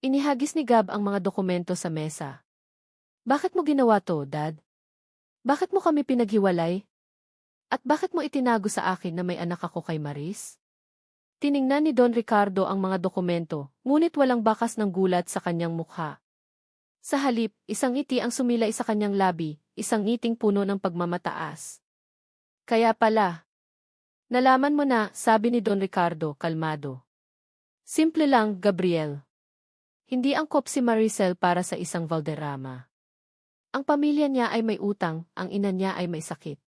Inihagis ni Gab ang mga dokumento sa mesa. Bakit mo ginawa to, Dad? Bakit mo kami pinaghiwalay? At bakit mo itinago sa akin na may anak ako kay Maris? Tiningnan ni Don Ricardo ang mga dokumento, ngunit walang bakas ng gulat sa kanyang mukha. Sa halip, isang ngiti ang sumilay sa kanyang labi, isang ngiting puno ng pagmamataas. Kaya pala. Nalaman mo na, sabi ni Don Ricardo, kalmado. Simple lang, Gabriel. Hindi angkop si Maricel para sa isang Valderrama. Ang pamilya niya ay may utang, ang ina niya ay may sakit.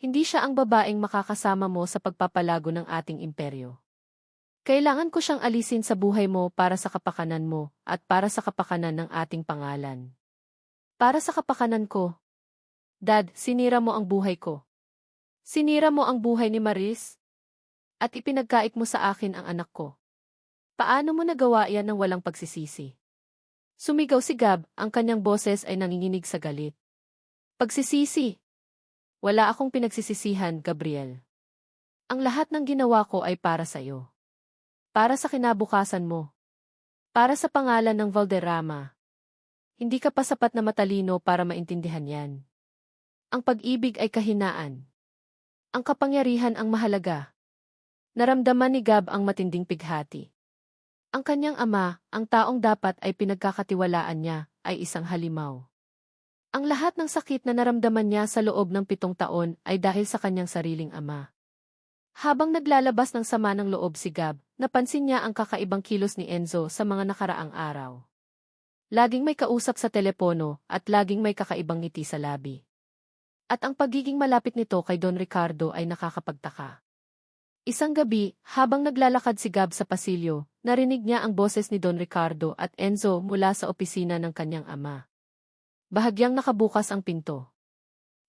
Hindi siya ang babaeng makakasama mo sa pagpapalago ng ating imperyo. Kailangan ko siyang alisin sa buhay mo para sa kapakanan mo at para sa kapakanan ng ating pangalan. Para sa kapakanan ko. Dad, sinira mo ang buhay ko. Sinira mo ang buhay ni Maris? At ipinagkait mo sa akin ang anak ko. Paano mo nagawa yan ng walang pagsisisi? Sumigaw si Gab, ang kanyang boses ay nanginginig sa galit. Pagsisisi? Wala akong pinagsisisihan, Gabriel. Ang lahat ng ginawa ko ay para sa iyo. Para sa kinabukasan mo. Para sa pangalan ng Valderrama. Hindi ka pa sapat na matalino para maintindihan yan. Ang pag-ibig ay kahinaan. Ang kapangyarihan ang mahalaga. Naramdaman ni Gab ang matinding pighati. Ang kanyang ama, ang taong dapat ay pinagkakatiwalaan niya, ay isang halimaw. Ang lahat ng sakit na naramdaman niya sa loob ng 7 taon ay dahil sa kanyang sariling ama. Habang naglalabas ng sama ng loob si Gab, napansin niya ang kakaibang kilos ni Enzo sa mga nakaraang araw. Laging may kausap sa telepono at laging may kakaibang ngiti sa labi. At ang pagiging malapit nito kay Don Ricardo ay nakakapagtaka. Isang gabi, habang naglalakad si Gab sa pasilyo, narinig niya ang boses ni Don Ricardo at Enzo mula sa opisina ng kanyang ama. Bahagyang nakabukas ang pinto.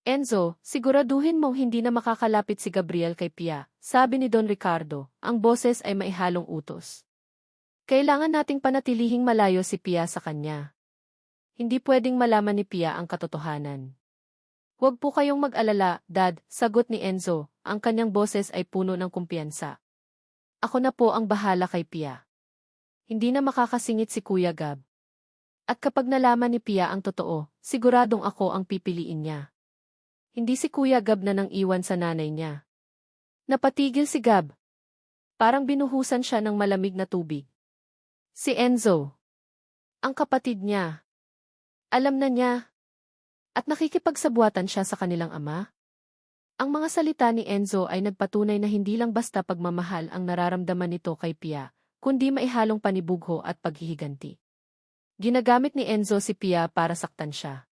Enzo, siguraduhin mong hindi na makakalapit si Gabriel kay Pia, sabi ni Don Ricardo, ang boses ay maihalong utos. Kailangan nating panatilihing malayo si Pia sa kanya. Hindi pwedeng malaman ni Pia ang katotohanan. Huwag po kayong mag-alala, Dad, sagot ni Enzo, ang kanyang boses ay puno ng kumpiyansa. Ako na po ang bahala kay Pia. Hindi na makakasingit si Kuya Gab. At kapag nalaman ni Pia ang totoo, siguradong ako ang pipiliin niya. Hindi si Kuya Gab na nang iwan sa nanay niya. Napatigil si Gab. Parang binuhusan siya ng malamig na tubig. Si Enzo. Ang kapatid niya. Alam na niya. At nakikipagsabuatan siya sa kanilang ama? Ang mga salita ni Enzo ay nagpatunay na hindi lang basta pagmamahal ang nararamdaman nito kay Pia, kundi maihalong panibugho at paghihiganti. Ginagamit ni Enzo si Pia para saktan siya.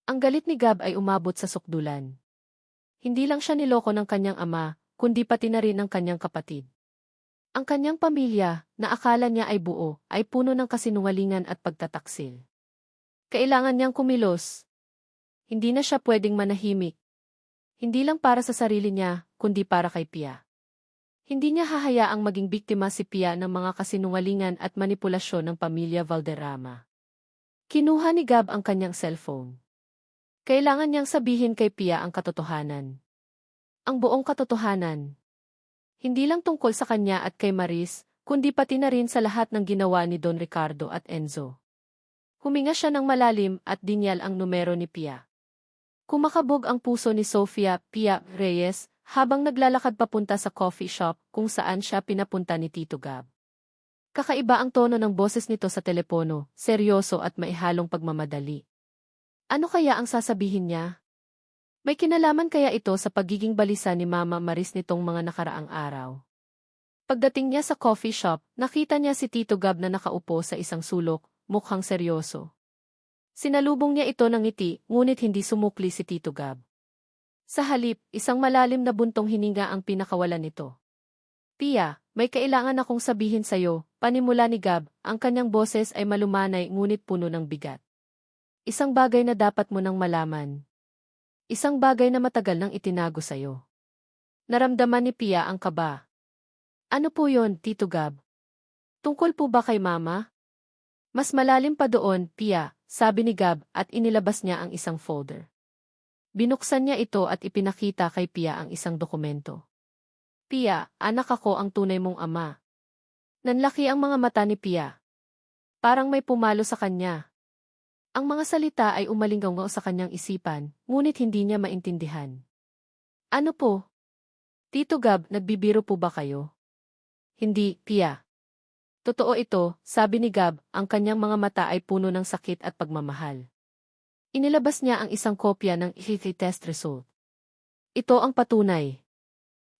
Ang galit ni Gab ay umabot sa sukdulan. Hindi lang siya niloko ng kanyang ama, kundi pati na rin ng kanyang kapatid. Ang kanyang pamilya, na akala niya ay buo, ay puno ng kasinungalingan at pagtataksil. Kailangan niyang kumilos. Hindi na siya pwedeng manahimik. Hindi lang para sa sarili niya, kundi para kay Pia. Hindi niya hahayaang maging biktima si Pia ng mga kasinungalingan at manipulasyon ng pamilya Valderrama. Kinuha ni Gab ang kanyang cellphone. Kailangan niyang sabihin kay Pia ang katotohanan. Ang buong katotohanan. Hindi lang tungkol sa kanya at kay Maris, kundi pati na rin sa lahat ng ginawa ni Don Ricardo at Enzo. Huminga siya ng malalim at dinyal ang numero ni Pia. Kumakabog ang puso ni Sofia Pia Reyes habang naglalakad papunta sa coffee shop kung saan siya pinapunta ni Tito Gab. Kakaiba ang tono ng boses nito sa telepono, seryoso at maihalong pagmamadali. Ano kaya ang sasabihin niya? May kinalaman kaya ito sa pagiging balisa ni Mama Maris nitong mga nakaraang araw? Pagdating niya sa coffee shop, nakita niya si Tito Gab na nakaupo sa isang sulok, mukhang seryoso. Sinalubong niya ito ng ngiti, ngunit hindi sumukli si Tito Gab. Sa halip, isang malalim na buntong hininga ang pinakawalan nito. Pia, may kailangan akong sabihin sa'yo, panimula ni Gab, ang kanyang boses ay malumanay ngunit puno ng bigat. Isang bagay na dapat mo nang malaman. Isang bagay na matagal nang itinago sa'yo. Naramdaman ni Pia ang kaba. Ano po yon, Tito Gab? Tungkol po ba kay Mama? Mas malalim pa doon, Pia, sabi ni Gab at inilabas niya ang isang folder. Binuksan niya ito at ipinakita kay Pia ang isang dokumento. Pia, anak ako ang tunay mong ama. Nanlaki ang mga mata ni Pia. Parang may pumalo sa kanya. Ang mga salita ay umalinggaw sa kanyang isipan, ngunit hindi niya maintindihan. Ano po? Tito Gab, nagbibiro po ba kayo? Hindi, Pia. Totoo ito, sabi ni Gab, ang kanyang mga mata ay puno ng sakit at pagmamahal. Inilabas niya ang isang kopya ng HIV test result. Ito ang patunay.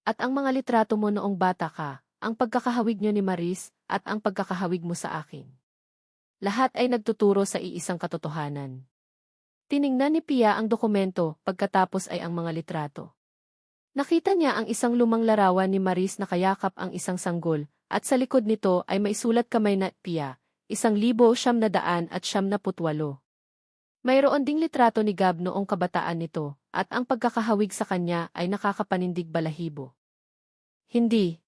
At ang mga litrato mo noong bata ka, ang pagkakahawig niyo ni Maris, at ang pagkakahawig mo sa akin. Lahat ay nagtuturo sa iisang katotohanan. Tiningnan ni Pia ang dokumento, pagkatapos ay ang mga litrato. Nakita niya ang isang lumang larawan ni Maris na kayakap ang isang sanggol, at sa likod nito ay may sulat kamay na Pia, 1,978. Mayroon ding litrato ni Gab noong kabataan nito, at ang pagkakahawig sa kanya ay nakakapanindig balahibo. Hindi.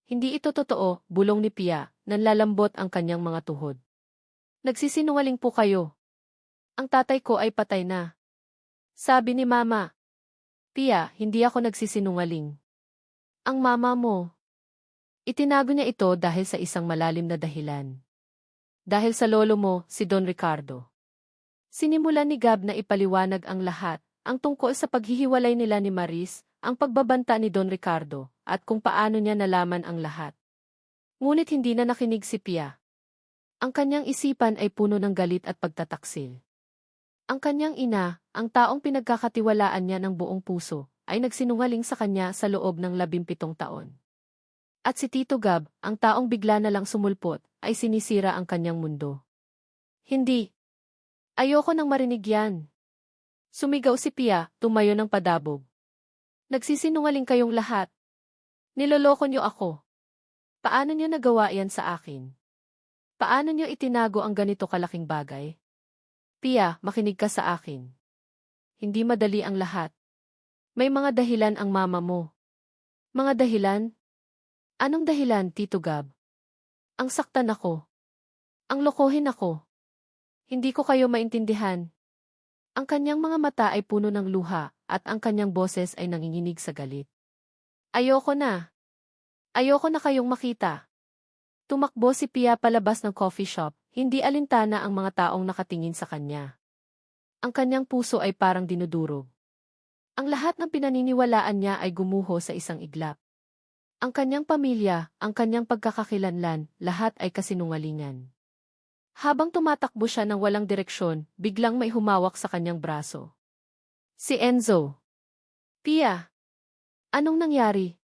Hindi ito totoo, bulong ni Pia, nanlalambot ang kanyang mga tuhod. Nagsisinungaling po kayo. Ang tatay ko ay patay na. Sabi ni Mama. Pia, hindi ako nagsisinungaling. Ang mama mo. Itinago niya ito dahil sa isang malalim na dahilan. Dahil sa lolo mo, si Don Ricardo. Sinimulan ni Gab na ipaliwanag ang lahat, ang tungkol sa paghihiwalay nila ni Maris, ang pagbabanta ni Don Ricardo, at kung paano niya nalaman ang lahat. Ngunit hindi na nakinig si Pia. Ang kanyang isipan ay puno ng galit at pagtataksil. Ang kanyang ina, ang taong pinagkakatiwalaan niya ng buong puso, ay nagsinungaling sa kanya sa loob ng 17 taon. At si Tito Gab, ang taong bigla na lang sumulpot, ay sinisira ang kanyang mundo. Hindi. Ayoko nang marinig yan. Sumigaw si Pia, tumayo ng padabog. Nagsisinungaling kayong lahat. Niloloko niyo ako. Paano niyo nagawa yan sa akin? Paano niyo itinago ang ganito kalaking bagay? Pia, makinig ka sa akin. Hindi madali ang lahat. May mga dahilan ang mama mo. Mga dahilan? Anong dahilan, Tito Gab? Ang saktan ako. Ang lokohin ako. Hindi ko kayo maintindihan. Ang kanyang mga mata ay puno ng luha, at ang kanyang boses ay nanginginig sa galit. Ayoko na. Ayoko na kayong makita. Tumakbo si Pia palabas ng coffee shop, hindi alintana ang mga taong nakatingin sa kanya. Ang kanyang puso ay parang dinudurog. Ang lahat ng pinaniniwalaan niya ay gumuho sa isang iglap. Ang kanyang pamilya, ang kanyang pagkakakilanlan, lahat ay kasinungalingan. Habang tumatakbo siya ng walang direksyon, biglang may humawak sa kanyang braso. Si Enzo. Pia. Anong nangyari?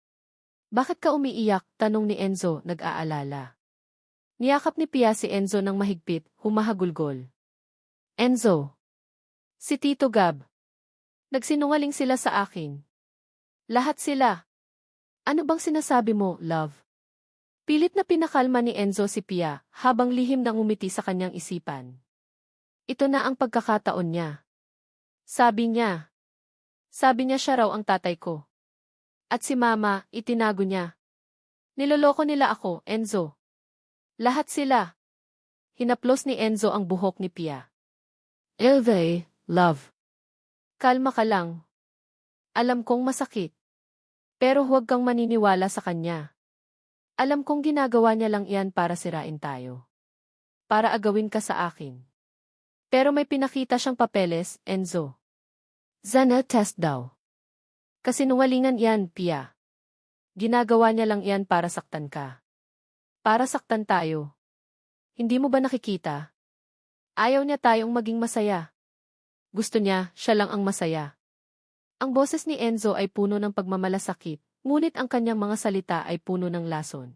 Bakit ka umiiyak? Tanong ni Enzo, nag-aalala. Niyakap ni Pia si Enzo ng mahigpit, humahagulgol. Enzo. Si Tito Gab. Nagsinungaling sila sa akin. Lahat sila. Ano bang sinasabi mo, love? Pilit na pinakalma ni Enzo si Pia, habang lihim na ngumiti sa kanyang isipan. Ito na ang pagkakataon niya. Sabi niya. Sabi niya siya raw ang tatay ko. At si Mama, itinago niya. Niloloko nila ako, Enzo. Lahat sila. Hinaplos ni Enzo ang buhok ni Pia. Elvie, love. Kalma ka lang. Alam kong masakit. Pero huwag kang maniniwala sa kanya. Alam kong ginagawa niya lang iyan para sirain tayo. Para agawin ka sa akin. Pero may pinakita siyang papeles, Enzo. Zana test daw. Kasinungalingan yan, Pia. Ginagawa niya lang iyan para saktan ka. Para saktan tayo. Hindi mo ba nakikita? Ayaw niya tayong maging masaya. Gusto niya, siya lang ang masaya. Ang boses ni Enzo ay puno ng pagmamalasakit, ngunit ang kanyang mga salita ay puno ng lason.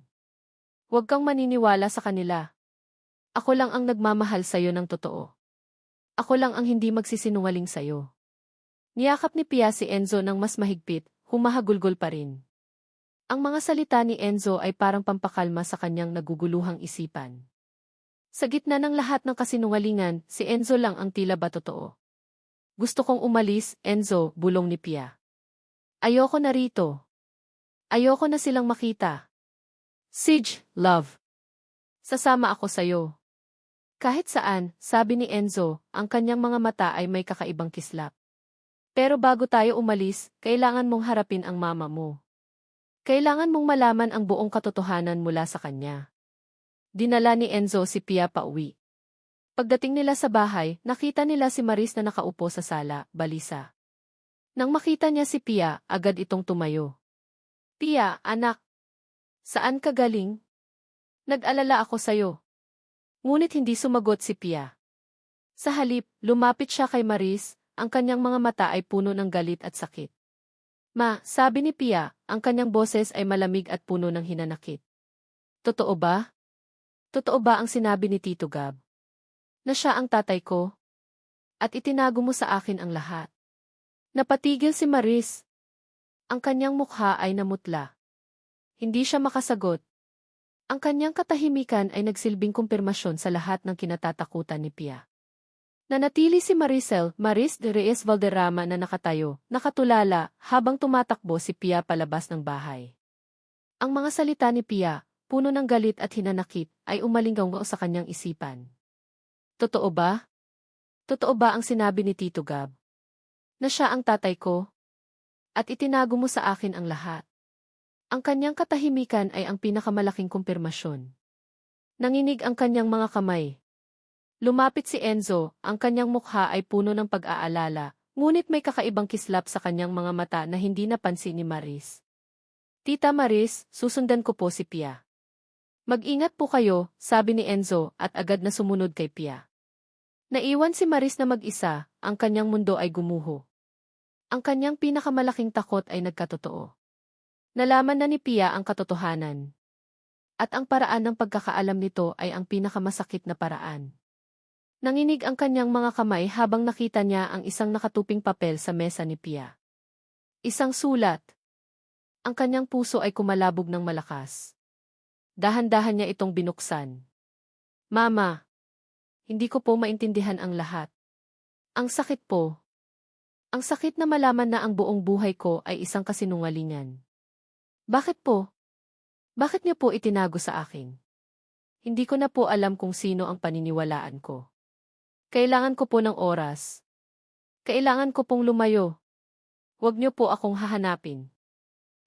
Huwag kang maniniwala sa kanila. Ako lang ang nagmamahal sa'yo ng totoo. Ako lang ang hindi magsisinungaling sa'yo. Niyakap ni Pia si Enzo ng mas mahigpit, humahagulgol pa rin. Ang mga salita ni Enzo ay parang pampakalma sa kanyang naguguluhang isipan. Sa gitna ng lahat ng kasinungalingan, si Enzo lang ang tila ba totoo. Gusto kong umalis, Enzo, bulong ni Pia. Ayoko na rito. Ayoko na silang makita. Sige, love. Sasama ako sa'yo. Kahit saan, sabi ni Enzo, ang kanyang mga mata ay may kakaibang kislap. Pero bago tayo umalis, kailangan mong harapin ang mama mo. Kailangan mong malaman ang buong katotohanan mula sa kanya. Dinala ni Enzo si Pia pauwi. Pagdating nila sa bahay, nakita nila si Maris na nakaupo sa sala, balisa. Nang makita niya si Pia, agad itong tumayo. Pia, anak. Saan ka galing? Nag-alala ako sa'yo. Ngunit hindi sumagot si Pia. Sa halip, lumapit siya kay Maris, ang kanyang mga mata ay puno ng galit at sakit. Ma, sabi ni Pia, ang kanyang boses ay malamig at puno ng hinanakit. Totoo ba? Totoo ba ang sinabi ni Tito Gab? Na siya ang tatay ko? At itinago mo sa akin ang lahat. Napatigil si Maris. Ang kanyang mukha ay namutla. Hindi siya makasagot. Ang kanyang katahimikan ay nagsilbing kumpirmasyon sa lahat ng kinatatakutan ni Pia. Nanatili si Maris de Reyes Valderrama na nakatayo, nakatulala, habang tumatakbo si Pia palabas ng bahay. Ang mga salita ni Pia, puno ng galit at hinanakit, ay umalinggaw sa kanyang isipan. Totoo ba? Totoo ba ang sinabi ni Tito Gab? Na siya ang tatay ko? At itinago mo sa akin ang lahat. Ang kanyang katahimikan ay ang pinakamalaking kumpirmasyon. Nanginig ang kanyang mga kamay. Lumapit si Enzo, ang kanyang mukha ay puno ng pag-aalala, ngunit may kakaibang kislap sa kanyang mga mata na hindi napansin ni Maris. Tita Maris, susundan ko po si Pia. Mag-ingat po kayo, sabi ni Enzo at agad na sumunod kay Pia. Naiwan si Maris na mag-isa, ang kanyang mundo ay gumuho. Ang kanyang pinakamalaking takot ay nagkatotoo. Nalaman na ni Pia ang katotohanan. At ang paraan ng pagkakaalam nito ay ang pinakamasakit na paraan. Nanginig ang kanyang mga kamay habang nakita niya ang isang nakatuping papel sa mesa ni Pia. Isang sulat. Ang kanyang puso ay kumalabog ng malakas. Dahan-dahan niya itong binuksan. Mama, hindi ko po maintindihan ang lahat. Ang sakit po. Ang sakit na malaman na ang buong buhay ko ay isang kasinungalingan. Bakit po? Bakit niyo po itinago sa akin? Hindi ko na po alam kung sino ang paniniwalaan ko. Kailangan ko po ng oras. Kailangan ko pong lumayo. Huwag niyo po akong hahanapin.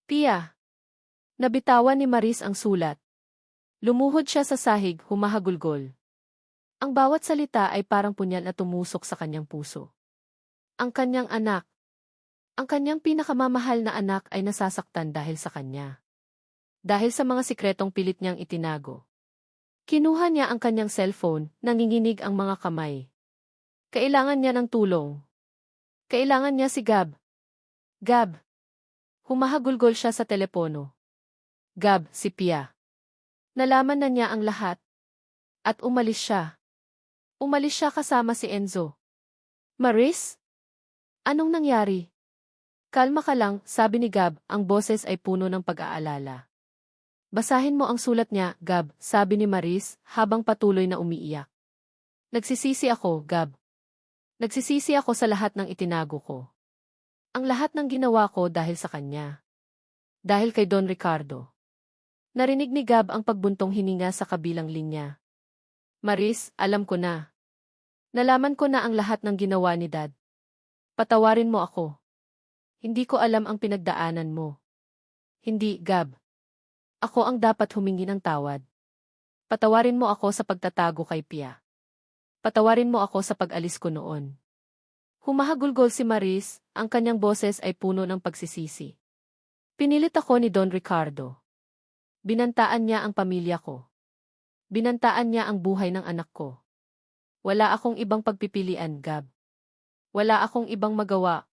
Pia. Nabitawan ni Maris ang sulat. Lumuhod siya sa sahig, humahagulgol. Ang bawat salita ay parang punyal na tumusok sa kanyang puso. Ang kanyang anak. Ang kanyang pinakamamahal na anak ay nasasaktan dahil sa kanya. Dahil sa mga sikretong pilit niyang itinago. Kinuha niya ang kanyang cellphone, nanginginig ang mga kamay. Kailangan niya ng tulong. Kailangan niya si Gab. Gab. Humahagulgol siya sa telepono. Gab, si Pia. Nalaman na niya ang lahat. At umalis siya. Umalis siya kasama si Enzo. Maris? Anong nangyari? Kalma ka lang, sabi ni Gab, ang boses ay puno ng pag-aalala. Basahin mo ang sulat niya, Gab, sabi ni Maris, habang patuloy na umiiyak. Nagsisisi ako, Gab. Nagsisisi ako sa lahat ng itinago ko. Ang lahat ng ginawa ko dahil sa kanya. Dahil kay Don Ricardo. Narinig ni Gab ang pagbuntong hininga sa kabilang linya. Maris, alam ko na. Nalaman ko na ang lahat ng ginawa ni Dad. Patawarin mo ako. Hindi ko alam ang pinagdaanan mo. Hindi, Gab. Ako ang dapat humingi ng tawad. Patawarin mo ako sa pagtatago kay Pia. Patawarin mo ako sa pag-alis ko noon. Humahagulgol si Maris, ang kanyang boses ay puno ng pagsisisi. Pinilit ako ni Don Ricardo. Binantaan niya ang pamilya ko. Binantaan niya ang buhay ng anak ko. Wala akong ibang pagpipilian, Gab. Wala akong ibang magawa.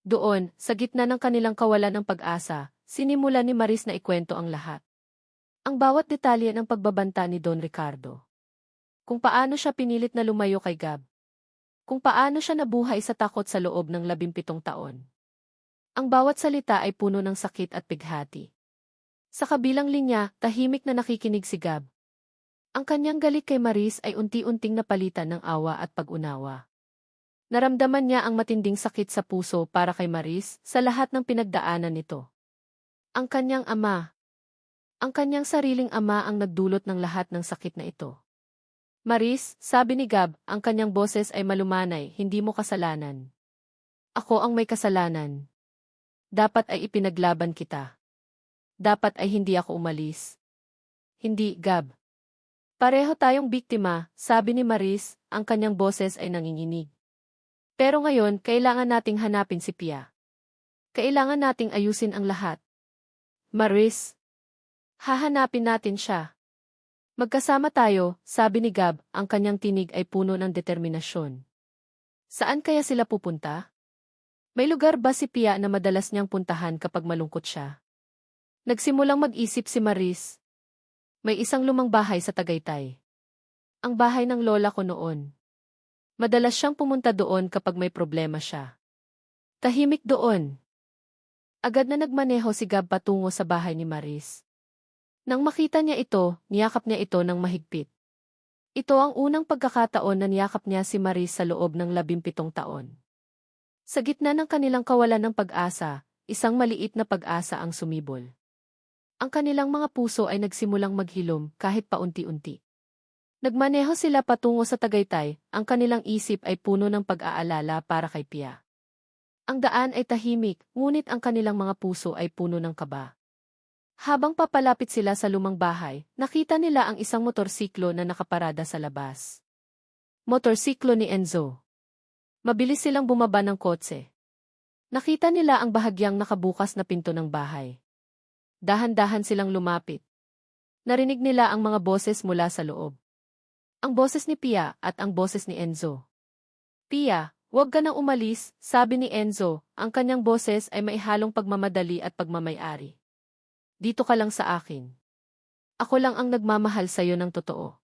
Doon, sa gitna ng kanilang kawalan ng pag-asa, sinimula ni Maris na ikwento ang lahat. Ang bawat detalye ng pagbabanta ni Don Ricardo. Kung paano siya pinilit na lumayo kay Gab. Kung paano siya nabuhay sa takot sa loob ng 17 taon. Ang bawat salita ay puno ng sakit at pighati. Sa kabilang linya, tahimik na nakikinig si Gab. Ang kanyang galit kay Maris ay unti-unting napalitan ng awa at pag-unawa. Naramdaman niya ang matinding sakit sa puso para kay Maris sa lahat ng pinagdaanan nito. Ang kanyang ama. Ang kanyang sariling ama ang nagdulot ng lahat ng sakit na ito. Maris, sabi ni Gab, ang kanyang boses ay malumanay, hindi mo kasalanan. Ako ang may kasalanan. Dapat ay ipinaglaban kita. Dapat ay hindi ako umalis. Hindi, Gab. Pareho tayong biktima, sabi ni Maris, ang kanyang boses ay nanginginig. Pero ngayon, kailangan nating hanapin si Pia. Kailangan nating ayusin ang lahat. Maris. Hahanapin natin siya. Magkasama tayo, sabi ni Gab, ang kanyang tinig ay puno ng determinasyon. Saan kaya sila pupunta? May lugar ba si Pia na madalas niyang puntahan kapag malungkot siya? Nagsimulang mag-isip si Maris. May isang lumang bahay sa Tagaytay. Ang bahay ng lola ko noon. Madalas siyang pumunta doon kapag may problema siya. Tahimik doon. Agad na nagmaneho si Gab patungo sa bahay ni Maris. Nang makita niya ito, niyakap niya ito ng mahigpit. Ito ang unang pagkakataon na niyakap niya si Maris sa loob ng 17 taon. Sa gitna ng kanilang kawalan ng pag-asa, isang maliit na pag-asa ang sumibol. Ang kanilang mga puso ay nagsimulang maghilom kahit paunti-unti. Nagmaneho sila patungo sa Tagaytay, ang kanilang isip ay puno ng pag-aalala para kay Pia. Ang daan ay tahimik, ngunit ang kanilang mga puso ay puno ng kaba. Habang papalapit sila sa lumang bahay, nakita nila ang isang motorsiklo na nakaparada sa labas. Motorsiklo ni Enzo. Mabilis silang bumaba ng kotse. Nakita nila ang bahagyang nakabukas na pinto ng bahay. Dahan-dahan silang lumapit. Narinig nila ang mga boses mula sa loob. Ang boses ni Pia at ang boses ni Enzo. Pia, huwag ka nang umalis, sabi ni Enzo, ang kanyang boses ay maihalong pagmamadali at pagmamay-ari. Dito ka lang sa akin. Ako lang ang nagmamahal sa'yo ng totoo.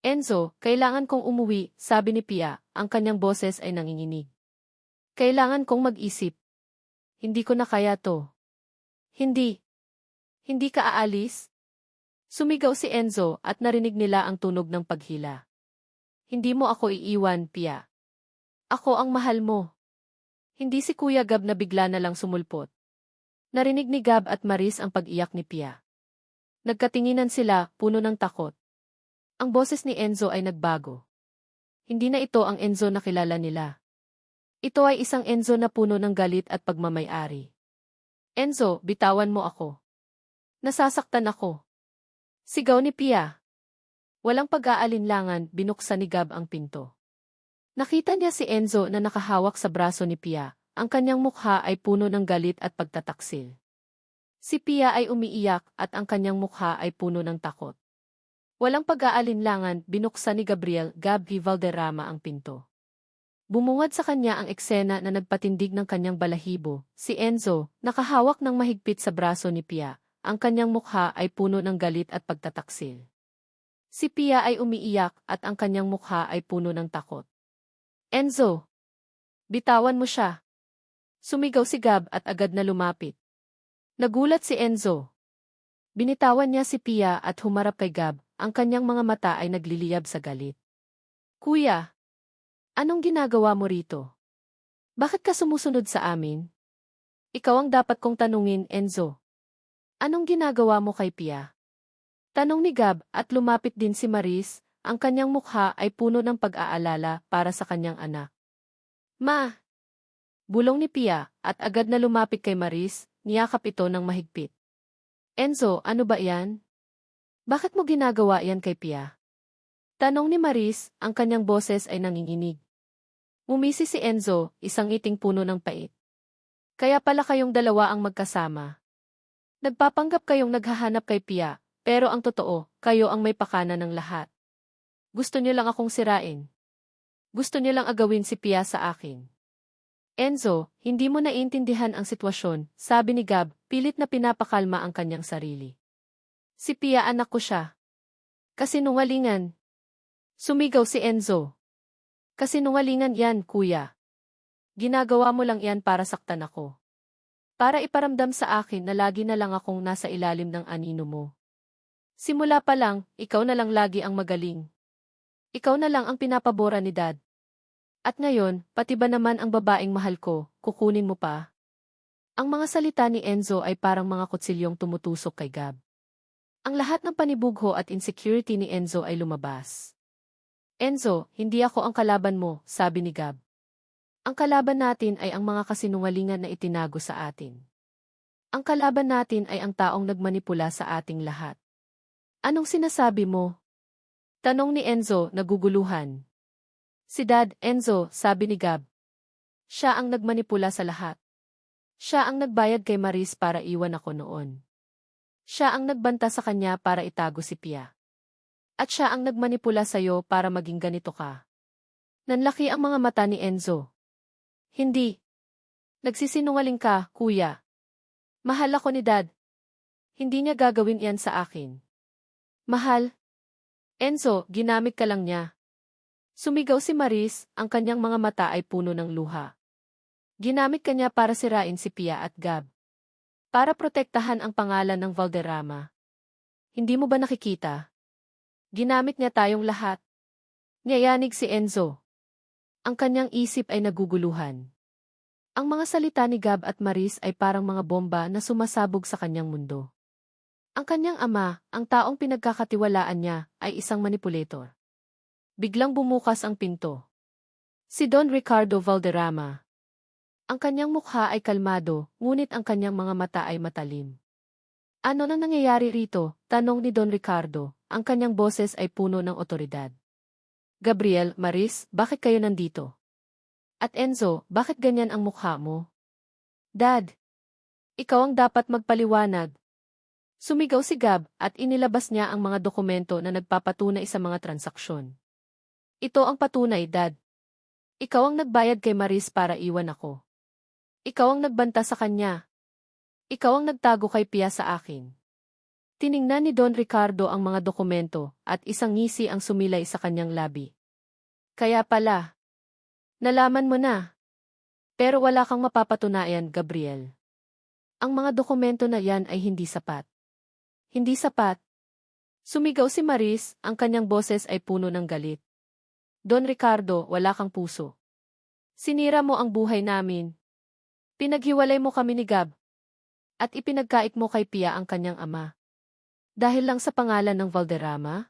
Enzo, kailangan kong umuwi, sabi ni Pia, ang kanyang boses ay nanginginig. Kailangan kong mag-isip. Hindi ko na kaya to. Hindi. Hindi ka aalis? Sumigaw si Enzo at narinig nila ang tunog ng paghila. Hindi mo ako iiwan, Pia. Ako ang mahal mo. Hindi si Kuya Gab na bigla na lang sumulpot. Narinig ni Gab at Maris ang pag-iyak ni Pia. Nagkatinginan sila, puno ng takot. Ang boses ni Enzo ay nagbago. Hindi na ito ang Enzo na kilala nila. Ito ay isang Enzo na puno ng galit at pagmamay-ari. Enzo, bitawan mo ako. Nasasaktan ako. Sigaw ni Pia. Walang pag-aalinlangan, binuksan ni Gab ang pinto. Nakita niya si Enzo na nakahawak sa braso ni Pia. Ang kanyang mukha ay puno ng galit at pagtataksil. Si Pia ay umiiyak at ang kanyang mukha ay puno ng takot. Walang pag-aalinlangan, binuksan ni Gabi Valderrama ang pinto. Bumungad sa kanya ang eksena na nagpatindig ng kanyang balahibo. Si Enzo, nakahawak ng mahigpit sa braso ni Pia, ang kanyang mukha ay puno ng galit at pagtataksil. Si Pia ay umiiyak at ang kanyang mukha ay puno ng takot. Enzo! Bitawan mo siya! Sumigaw si Gab at agad na lumapit. Nagulat si Enzo. Binitawan niya si Pia at humarap kay Gab, ang kanyang mga mata ay nagliliyab sa galit. Kuya! Anong ginagawa mo rito? Bakit ka sumusunod sa amin? Ikaw ang dapat kong tanungin, Enzo. Anong ginagawa mo kay Pia? Tanong ni Gab at lumapit din si Maris, ang kanyang mukha ay puno ng pag-aalala para sa kanyang anak. Ma! Bulong ni Pia at agad na lumapit kay Maris, niyakap ito ng mahigpit. Enzo, ano ba yan? Bakit mo ginagawa yan kay Pia? Tanong ni Maris, ang kanyang boses ay nanginginig. Ngumisi si Enzo, isang ngiting puno ng pait. Kaya pala kayong dalawa ang magkasama. Nagpapanggap kayong naghahanap kay Pia, pero ang totoo, kayo ang may pakana ng lahat. Gusto niyo lang akong sirain. Gusto niyo lang agawin si Pia sa akin. Enzo, hindi mo naiintindihan ang sitwasyon, sabi ni Gab, pilit na pinapakalma ang kanyang sarili. Si Pia anak ko siya. Kasinungalingan. Sumigaw si Enzo. Kasinungalingan yan, kuya. Ginagawa mo lang yan para saktan ako. Para iparamdam sa akin na lagi na lang akong nasa ilalim ng anino mo. Simula pa lang, ikaw na lang lagi ang magaling. Ikaw na lang ang pinapabora ni Dad. At ngayon, pati ba naman ang babaeng mahal ko, kukunin mo pa? Ang mga salita ni Enzo ay parang mga kutsilyong tumutusok kay Gab. Ang lahat ng panibugho at insecurity ni Enzo ay lumabas. Enzo, hindi ako ang kalaban mo, sabi ni Gab. Ang kalaban natin ay ang mga kasinungalingan na itinago sa atin. Ang kalaban natin ay ang taong nagmanipula sa ating lahat. Anong sinasabi mo? Tanong ni Enzo, naguguluhan. Si Dad, Enzo, sabi ni Gab. Siya ang nagmanipula sa lahat. Siya ang nagbayad kay Maris para iwan ako noon. Siya ang nagbanta sa kanya para itago si Pia. At siya ang nagmanipula sa'yo para maging ganito ka. Nanlaki ang mga mata ni Enzo. Hindi. Nagsisinungaling ka, kuya. Mahal ako ni Dad. Hindi niya gagawin yan sa akin. Mahal? Enzo, ginamit ka lang niya. Sumigaw si Maris, ang kanyang mga mata ay puno ng luha. Ginamit ka niya para sirain si Pia at Gab. Para protektahan ang pangalan ng Valderrama. Hindi mo ba nakikita? Ginamit niya tayong lahat. Niyayanig si Enzo. Ang kanyang isip ay naguguluhan. Ang mga salita ni Gab at Maris ay parang mga bomba na sumasabog sa kanyang mundo. Ang kanyang ama, ang taong pinagkakatiwalaan niya, ay isang manipulator. Biglang bumukas ang pinto. Si Don Ricardo Valderrama. Ang kanyang mukha ay kalmado, ngunit ang kanyang mga mata ay matalim. Ano na nangyayari rito? Tanong ni Don Ricardo. Ang kanyang boses ay puno ng otoridad. Gabriel, Maris, bakit kayo nandito? At Enzo, bakit ganyan ang mukha mo? Dad, ikaw ang dapat magpaliwanag. Sumigaw si Gab at inilabas niya ang mga dokumento na nagpapatunay sa mga transaksyon. Ito ang patunay, Dad. Ikaw ang nagbayad kay Maris para iwan ako. Ikaw ang nagbanta sa kanya. Ikaw ang nagtago kay Pia sa akin. Tiningnan ni Don Ricardo ang mga dokumento at isang ngisi ang sumilay sa kanyang labi. Kaya pala. Nalaman mo na. Pero wala kang mapapatunayan, Gabriel. Ang mga dokumento na yan ay hindi sapat. Hindi sapat. Sumigaw si Maris, ang kanyang boses ay puno ng galit. Don Ricardo, wala kang puso. Sinira mo ang buhay namin. Pinaghiwalay mo kami ni Gab. At ipinagkait mo kay Pia ang kanyang ama. Dahil lang sa pangalan ng Valderrama?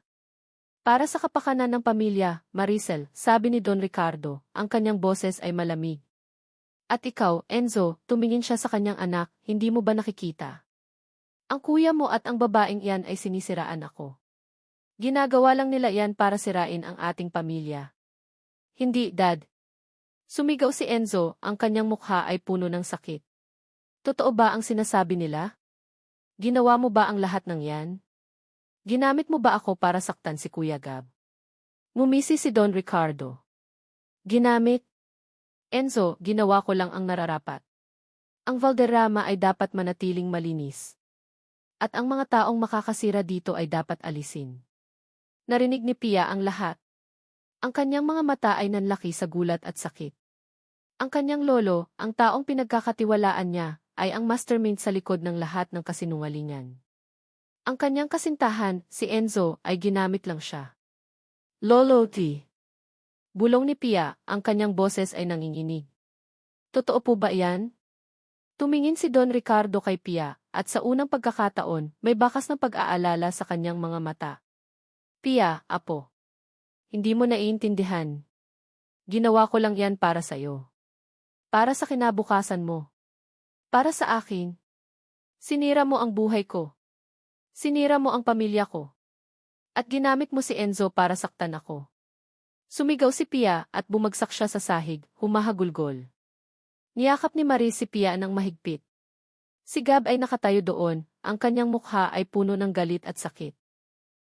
Para sa kapakanan ng pamilya, Maricel, sabi ni Don Ricardo, ang kanyang boses ay malamig. At ikaw, Enzo, tumingin siya sa kanyang anak, hindi mo ba nakikita? Ang kuya mo at ang babaeng iyan ay sinisiraan ako. Ginagawa lang nila yan para sirain ang ating pamilya. Hindi, Dad. Sumigaw si Enzo, ang kanyang mukha ay puno ng sakit. Totoo ba ang sinasabi nila? Ginawa mo ba ang lahat ng yan? Ginamit mo ba ako para saktan si Kuya Gab? Ngumisi si Don Ricardo. Ginamit? Enzo, ginawa ko lang ang nararapat. Ang Valderrama ay dapat manatiling malinis. At ang mga taong makakasira dito ay dapat alisin. Narinig ni Pia ang lahat. Ang kanyang mga mata ay nanlaki sa gulat at sakit. Ang kanyang lolo, ang taong pinagkakatiwalaan niya, ay ang mastermind sa likod ng lahat ng kasinungalingan. Ang kanyang kasintahan, si Enzo, ay ginamit lang siya. Lolo T. Bulong ni Pia, ang kanyang boses ay nanginginig. Totoo po ba yan? Tumingin si Don Ricardo kay Pia, at sa unang pagkakataon, may bakas ng pag-aalala sa kanyang mga mata. Pia, apo. Hindi mo naiintindihan. Ginawa ko lang yan para sa'yo. Para sa kinabukasan mo. Para sa akin. Sinira mo ang buhay ko. Sinira mo ang pamilya ko. At ginamit mo si Enzo para saktan ako. Sumigaw si Pia at bumagsak siya sa sahig, humahagulgol. Niyakap ni Marie si Pia ng mahigpit. Si Gab ay nakatayo doon, ang kanyang mukha ay puno ng galit at sakit.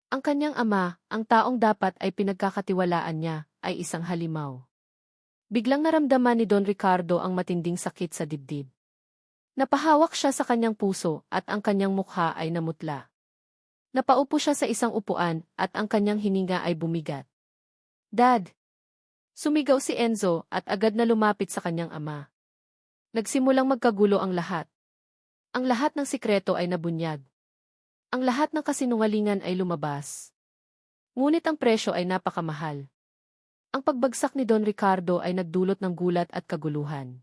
Ang kanyang ama, ang taong dapat ay pinagkakatiwalaan niya, ay isang halimaw. Biglang naramdaman ni Don Ricardo ang matinding sakit sa dibdib. Napahawak siya sa kanyang puso at ang kanyang mukha ay namutla. Napaupo siya sa isang upuan at ang kanyang hininga ay bumigat. Dad! Sumigaw si Enzo at agad na lumapit sa kanyang ama. Nagsimulang magkagulo ang lahat. Ang lahat ng sikreto ay nabunyag. Ang lahat ng kasinungalingan ay lumabas. Ngunit ang presyo ay napakamahal. Ang pagbagsak ni Don Ricardo ay nagdulot ng gulat at kaguluhan.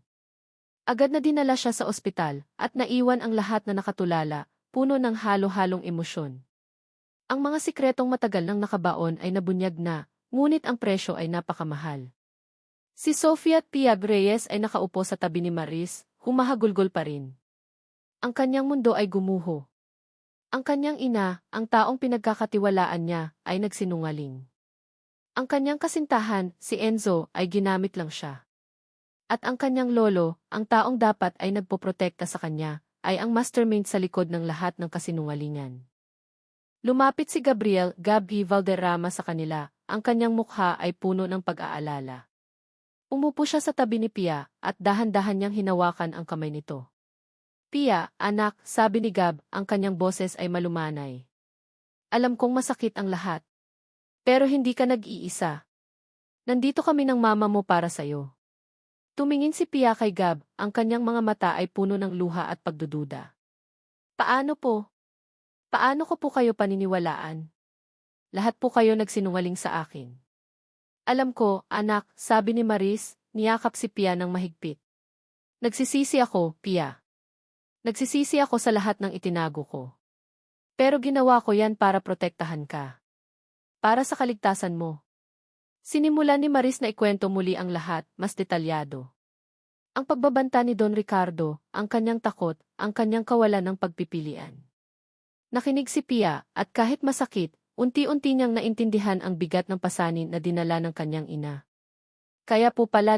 Agad na dinala siya sa ospital at naiwan ang lahat na nakatulala, puno ng halo-halong emosyon. Ang mga sikretong matagal nang nakabaon ay nabunyag na, ngunit ang presyo ay napakamahal. Si Sofia at Pia Reyes ay nakaupo sa tabi ni Maris, humahagulgol pa rin. Ang kanyang mundo ay gumuho. Ang kanyang ina, ang taong pinagkakatiwalaan niya, ay nagsinungaling. Ang kanyang kasintahan, si Enzo, ay ginamit lang siya. At ang kanyang lolo, ang taong dapat ay nagpoprotekta sa kanya, ay ang mastermind sa likod ng lahat ng kasinungalingan. Lumapit si Gabby Valderrama sa kanila, ang kanyang mukha ay puno ng pag-aalala. Umupo siya sa tabi ni Pia, at dahan-dahan niyang hinawakan ang kamay nito. Pia, anak, sabi ni Gab, ang kanyang boses ay malumanay. Alam kong masakit ang lahat. Pero hindi ka nag-iisa. Nandito kami ng mama mo para sa'yo. Tumingin si Pia kay Gab, ang kanyang mga mata ay puno ng luha at pagdududa. Paano po? Paano ko po kayo paniniwalaan? Lahat po kayo nagsinungaling sa akin. Alam ko, anak, sabi ni Maris, niyakap si Pia ng mahigpit. Nagsisisi ako, Pia. Nagsisisi ako sa lahat ng itinago ko. Pero ginawa ko yan para protektahan ka. Para sa kaligtasan mo. Sinimulan ni Maris na ikwento muli ang lahat, mas detalyado. Ang pagbabanta ni Don Ricardo, ang kanyang takot, ang kanyang kawalan ng pagpipilian. Nakinig si Pia, at kahit masakit, unti-unti niyang naintindihan ang bigat ng pasanin na dinala ng kanyang ina. Kaya po pala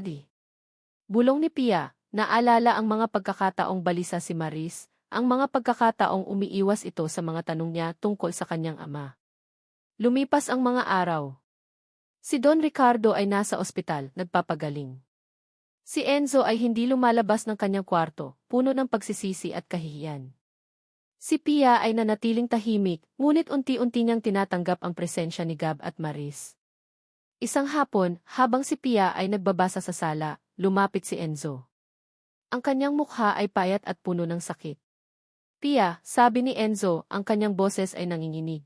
bulong ni Pia, naalala ang mga pagkakataong balisa si Maris, ang mga pagkakataong umiiwas ito sa mga tanong niya tungkol sa kanyang ama. Lumipas ang mga araw. Si Don Ricardo ay nasa ospital, nagpapagaling. Si Enzo ay hindi lumalabas ng kanyang kwarto, puno ng pagsisisi at kahihiyan. Si Pia ay nanatiling tahimik, ngunit unti-unti niyang tinatanggap ang presensya ni Gab at Maris. Isang hapon, habang si Pia ay nagbabasa sa sala, lumapit si Enzo. Ang kanyang mukha ay payat at puno ng sakit. Pia, sabi ni Enzo, ang kanyang boses ay nanginginig.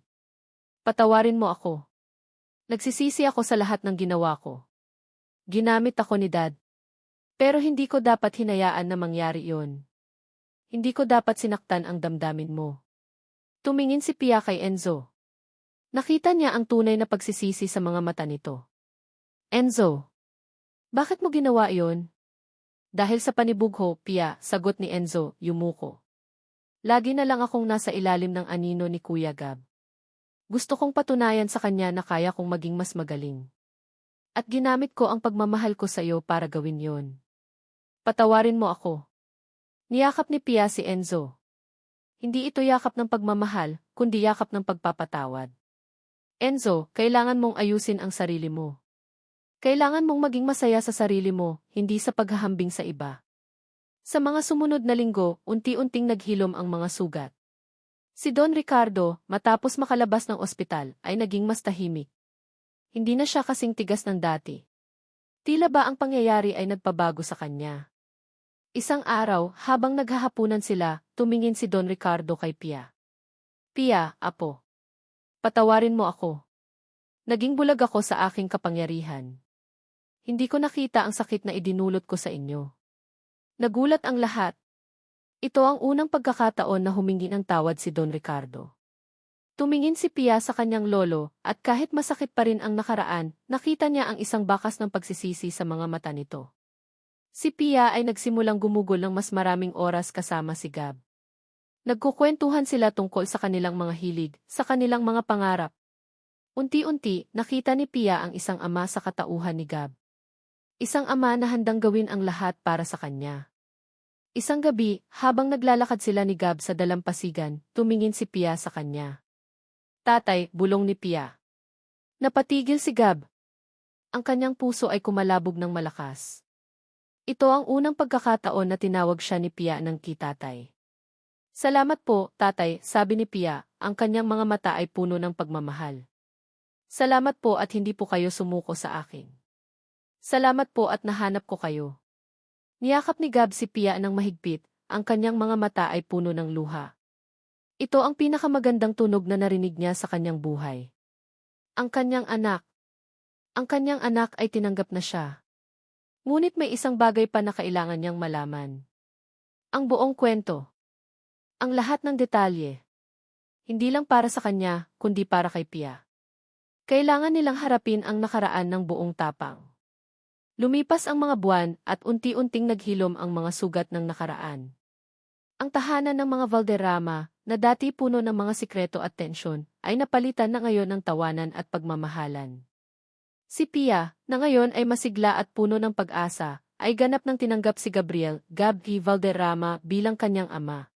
Patawarin mo ako. Nagsisisi ako sa lahat ng ginawa ko. Ginamit ako ni Dad. Pero hindi ko dapat hinayaan na mangyari iyon. Hindi ko dapat sinaktan ang damdamin mo. Tumingin si Pia kay Enzo. Nakita niya ang tunay na pagsisisi sa mga mata nito. Enzo, bakit mo ginawa iyon? Dahil sa panibugho, Pia, sagot ni Enzo, yumuko. Lagi na lang akong nasa ilalim ng anino ni Kuya Gab. Gusto kong patunayan sa kanya na kaya kong maging mas magaling. At ginamit ko ang pagmamahal ko sa iyo para gawin yon. Patawarin mo ako. Niyakap ni Pia si Enzo. Hindi ito yakap ng pagmamahal, kundi yakap ng pagpapatawad. Enzo, kailangan mong ayusin ang sarili mo. Kailangan mong maging masaya sa sarili mo, hindi sa paghahambing sa iba. Sa mga sumunod na linggo, unti-unting naghilom ang mga sugat. Si Don Ricardo, matapos makalabas ng ospital, ay naging mas tahimik. Hindi na siya kasing tigas ng dati. Tila ba ang pangyayari ay nagpabago sa kanya? Isang araw, habang naghahapunan sila, tumingin si Don Ricardo kay Pia. Pia, apo. Patawarin mo ako. Naging bulag ako sa aking kapangyarihan. Hindi ko nakita ang sakit na idinulot ko sa inyo. Nagulat ang lahat. Ito ang unang pagkakataon na humingi ng tawad si Don Ricardo. Tumingin si Pia sa kanyang lolo, at kahit masakit pa rin ang nakaraan, nakita niya ang isang bakas ng pagsisisi sa mga mata nito. Si Pia ay nagsimulang gumugol ng mas maraming oras kasama si Gab. Nagkukwentuhan sila tungkol sa kanilang mga hilig, sa kanilang mga pangarap. Unti-unti, nakita ni Pia ang isang ama sa katauhan ni Gab. Isang ama na handang gawin ang lahat para sa kanya. Isang gabi, habang naglalakad sila ni Gab sa dalampasigan, tumingin si Pia sa kanya. Tatay, bulong ni Pia. Napatigil si Gab. Ang kanyang puso ay kumalabog ng malakas. Ito ang unang pagkakataon na tinawag siya ni Pia ng kitatay. Salamat po, tatay, sabi ni Pia, ang kanyang mga mata ay puno ng pagmamahal. Salamat po at hindi po kayo sumuko sa akin. Salamat po at nahanap ko kayo. Niyakap ni Gab si Pia ng mahigpit, ang kanyang mga mata ay puno ng luha. Ito ang pinakamagandang tunog na narinig niya sa kanyang buhay. Ang kanyang anak. Ang kanyang anak ay tinanggap na siya. Ngunit may isang bagay pa na kailangan niyang malaman. Ang buong kwento. Ang lahat ng detalye. Hindi lang para sa kanya, kundi para kay Pia. Kailangan nilang harapin ang nakaraan ng buong tapang. Lumipas ang mga buwan at unti-unting naghilom ang mga sugat ng nakaraan. Ang tahanan ng mga Valderrama, na dati puno ng mga sikreto at tensyon, ay napalitan na ngayon ng tawanan at pagmamahalan. Si Pia, na ngayon ay masigla at puno ng pag-asa, ay ganap nang tinanggap si Gabriel, Gab E. Valderrama bilang kanyang ama.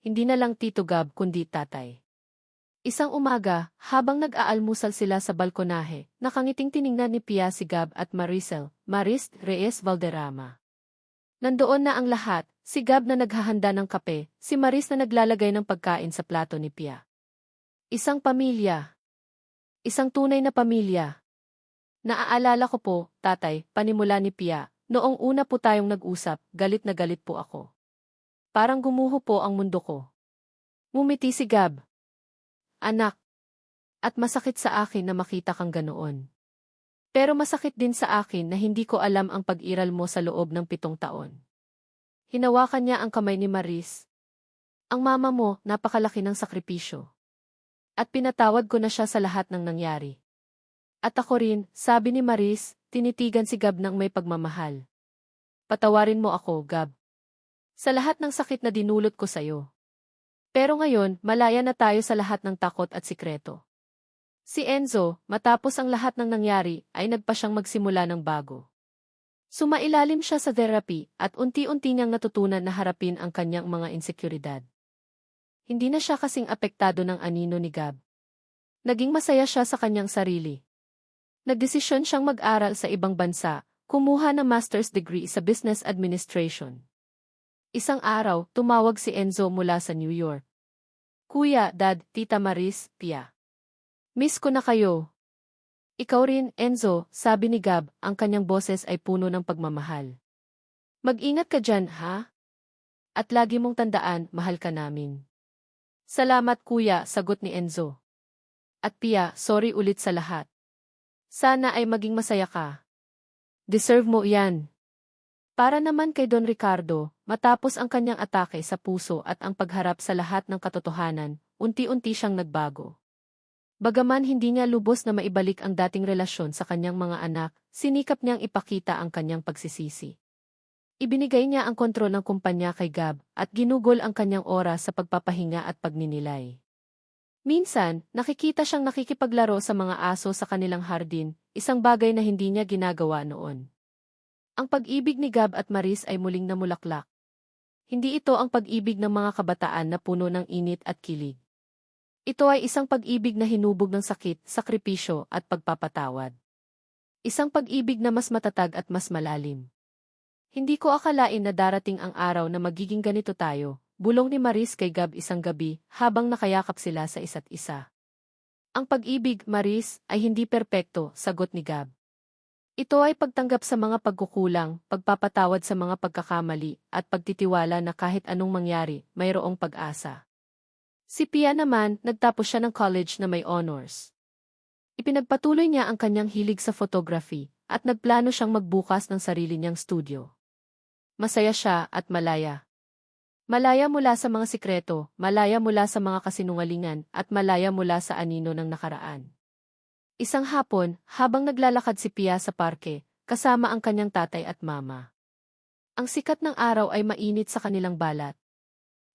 Hindi na lang Tito Gab kundi tatay. Isang umaga, habang nag-aalmusal sila sa balkonahe, nakangiting tiningnan ni Pia si Gab at Maris Reyes Valderrama. Nandoon na ang lahat, si Gab na naghahanda ng kape, si Maris na naglalagay ng pagkain sa plato ni Pia. Isang pamilya. Isang tunay na pamilya. Naaalala ko po, tatay, panimula ni Pia, noong una po tayong nag-usap, galit na galit po ako. Parang gumuho po ang mundo ko. Ngumiti si Gab. Anak. At masakit sa akin na makita kang ganoon. Pero masakit din sa akin na hindi ko alam ang pag-iral mo sa loob ng 7 taon. Hinawakan niya ang kamay ni Maris. Ang mama mo, napakalaki ng sakripisyo. At pinatawad ko na siya sa lahat ng nangyari. At ako rin, sabi ni Maris, tinitigan si Gab ng may pagmamahal. Patawarin mo ako, Gab. Sa lahat ng sakit na dinulot ko sa'yo. Pero ngayon, malaya na tayo sa lahat ng takot at sikreto. Si Enzo, matapos ang lahat ng nangyari, ay nagpa siyang magsimula ng bago. Sumailalim siya sa therapy at unti-unti niyang natutunan na harapin ang kanyang mga insekuridad. Hindi na siya kasing apektado ng anino ni Gab. Naging masaya siya sa kanyang sarili. Nagdesisyon siyang mag-aral sa ibang bansa, kumuha ng master's degree sa business administration. Isang araw, tumawag si Enzo mula sa New York. Kuya, Dad, Tita Maris, Pia. Miss ko na kayo. Ikaw rin, Enzo, sabi ni Gab, ang kanyang boses ay puno ng pagmamahal. Mag-ingat ka dyan, ha? At lagi mong tandaan, mahal ka namin. Salamat kuya, sagot ni Enzo. At Pia, sorry ulit sa lahat. Sana ay maging masaya ka. Deserve mo yan. Para naman kay Don Ricardo, matapos ang kanyang atake sa puso at ang pagharap sa lahat ng katotohanan, unti-unti siyang nagbago. Bagaman hindi niya lubos na maibalik ang dating relasyon sa kanyang mga anak, sinikap niyang ipakita ang kanyang pagsisisi. Ibinigay niya ang kontrol ng kumpanya kay Gab at ginugol ang kanyang oras sa pagpapahinga at pagninilay. Minsan, nakikita siyang nakikipaglaro sa mga aso sa kanilang hardin, isang bagay na hindi niya ginagawa noon. Ang pag-ibig ni Gab at Maris ay muling namulaklak. Hindi ito ang pag-ibig ng mga kabataan na puno ng init at kilig. Ito ay isang pag-ibig na hinubog ng sakit, sakripisyo at pagpapatawad. Isang pag-ibig na mas matatag at mas malalim. Hindi ko akalain na darating ang araw na magiging ganito tayo, bulong ni Maris kay Gab isang gabi habang nakayakap sila sa isa't isa. Ang pag-ibig, Maris, ay hindi perpekto, sagot ni Gab. Ito ay pagtanggap sa mga pagkukulang, pagpapatawad sa mga pagkakamali, at pagtitiwala na kahit anong mangyari, mayroong pag-asa. Si Pia naman, nagtapos siya ng college na may honors. Ipinagpatuloy niya ang kanyang hilig sa photography, at nagplano siyang magbukas ng sarili niyang studio. Masaya siya at malaya. Malaya mula sa mga sikreto, malaya mula sa mga kasinungalingan, at malaya mula sa anino ng nakaraan. Isang hapon, habang naglalakad si Pia sa parke, kasama ang kanyang tatay at mama. Ang sikat ng araw ay mainit sa kanilang balat.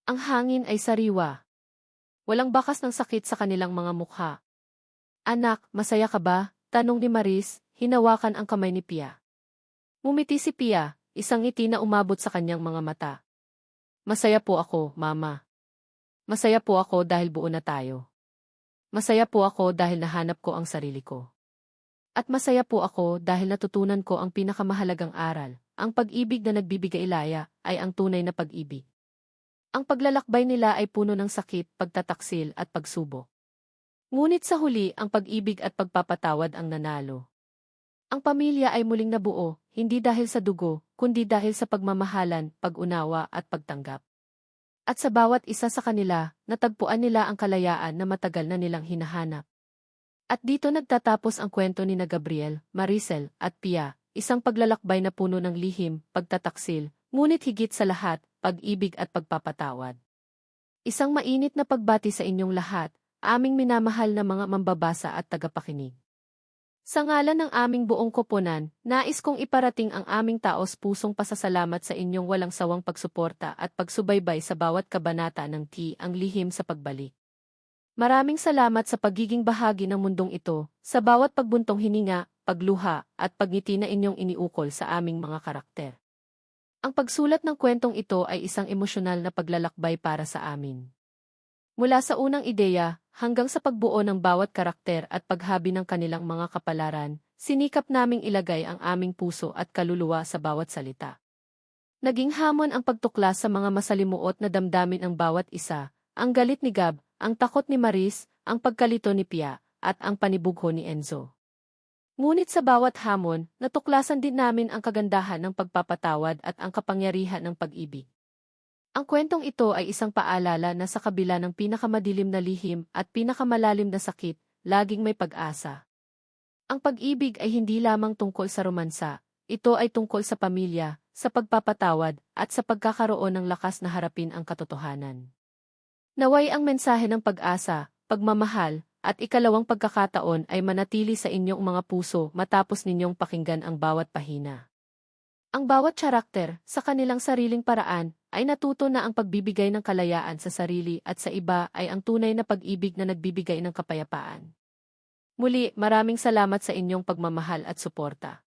Ang hangin ay sariwa. Walang bakas ng sakit sa kanilang mga mukha. Anak, masaya ka ba? Tanong ni Maris, hinawakan ang kamay ni Pia. Ngumiti si Pia, isang ngiti na umabot sa kanyang mga mata. Masaya po ako, Mama. Masaya po ako dahil buo na tayo. Masaya po ako dahil nahanap ko ang sarili ko. At masaya po ako dahil natutunan ko ang pinakamahalagang aral, ang pag-ibig na nagbibigay-laya ay ang tunay na pag-ibig. Ang paglalakbay nila ay puno ng sakit, pagtataksil at pagsubok. Ngunit sa huli ang pag-ibig at pagpapatawad ang nanalo. Ang pamilya ay muling nabuo, hindi dahil sa dugo, kundi dahil sa pagmamahalan, pag-unawa at pagtanggap. At sa bawat isa sa kanila, natagpuan nila ang kalayaan na matagal na nilang hinahanap. At dito nagtatapos ang kwento ni na Gabriel, Maricel, at Pia, isang paglalakbay na puno ng lihim, pagtataksil, ngunit higit sa lahat, pag-ibig at pagpapatawad. Isang mainit na pagbati sa inyong lahat, aming minamahal na mga mambabasa at tagapakinig. Sa ngalan ng aming buong koponan, nais kong iparating ang aming taos-pusong pasasalamat sa inyong walang sawang pagsuporta at pagsubaybay sa bawat kabanata ng Ang Lihim sa Pagbalik. Maraming salamat sa pagiging bahagi ng mundong ito, sa bawat pagbuntong hininga, pagluha, at pagngiti na inyong iniukol sa aming mga karakter. Ang pagsulat ng kwentong ito ay isang emosyonal na paglalakbay para sa amin. Mula sa unang ideya, hanggang sa pagbuo ng bawat karakter at paghabi ng kanilang mga kapalaran, sinikap naming ilagay ang aming puso at kaluluwa sa bawat salita. Naging hamon ang pagtuklas sa mga masalimuot na damdamin ng bawat isa, ang galit ni Gab, ang takot ni Maris, ang pagkalito ni Pia, at ang panibugho ni Enzo. Ngunit sa bawat hamon, natuklasan din namin ang kagandahan ng pagpapatawad at ang kapangyarihan ng pag-ibig. Ang kwentong ito ay isang paalala na sa kabila ng pinakamadilim na lihim at pinakamalalim na sakit, laging may pag-asa. Ang pag-ibig ay hindi lamang tungkol sa romansa, ito ay tungkol sa pamilya, sa pagpapatawad, at sa pagkakaroon ng lakas na harapin ang katotohanan. Naway ang mensahe ng pag-asa, pagmamahal, at ikalawang pagkakataon ay manatili sa inyong mga puso matapos ninyong pakinggan ang bawat pahina. Ang bawat karakter, sa kanilang sariling paraan, ay natuto na ang pagbibigay ng kalayaan sa sarili at sa iba ay ang tunay na pag-ibig na nagbibigay ng kapayapaan. Muli, maraming salamat sa inyong pagmamahal at suporta.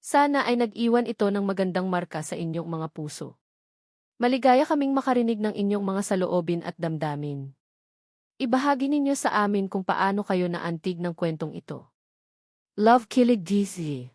Sana ay nag-iwan ito ng magandang marka sa inyong mga puso. Maligaya kaming makarinig ng inyong mga saloobin at damdamin. Ibahagi ninyo sa amin kung paano kayo naantig ng kwentong ito. Love Kilig DC.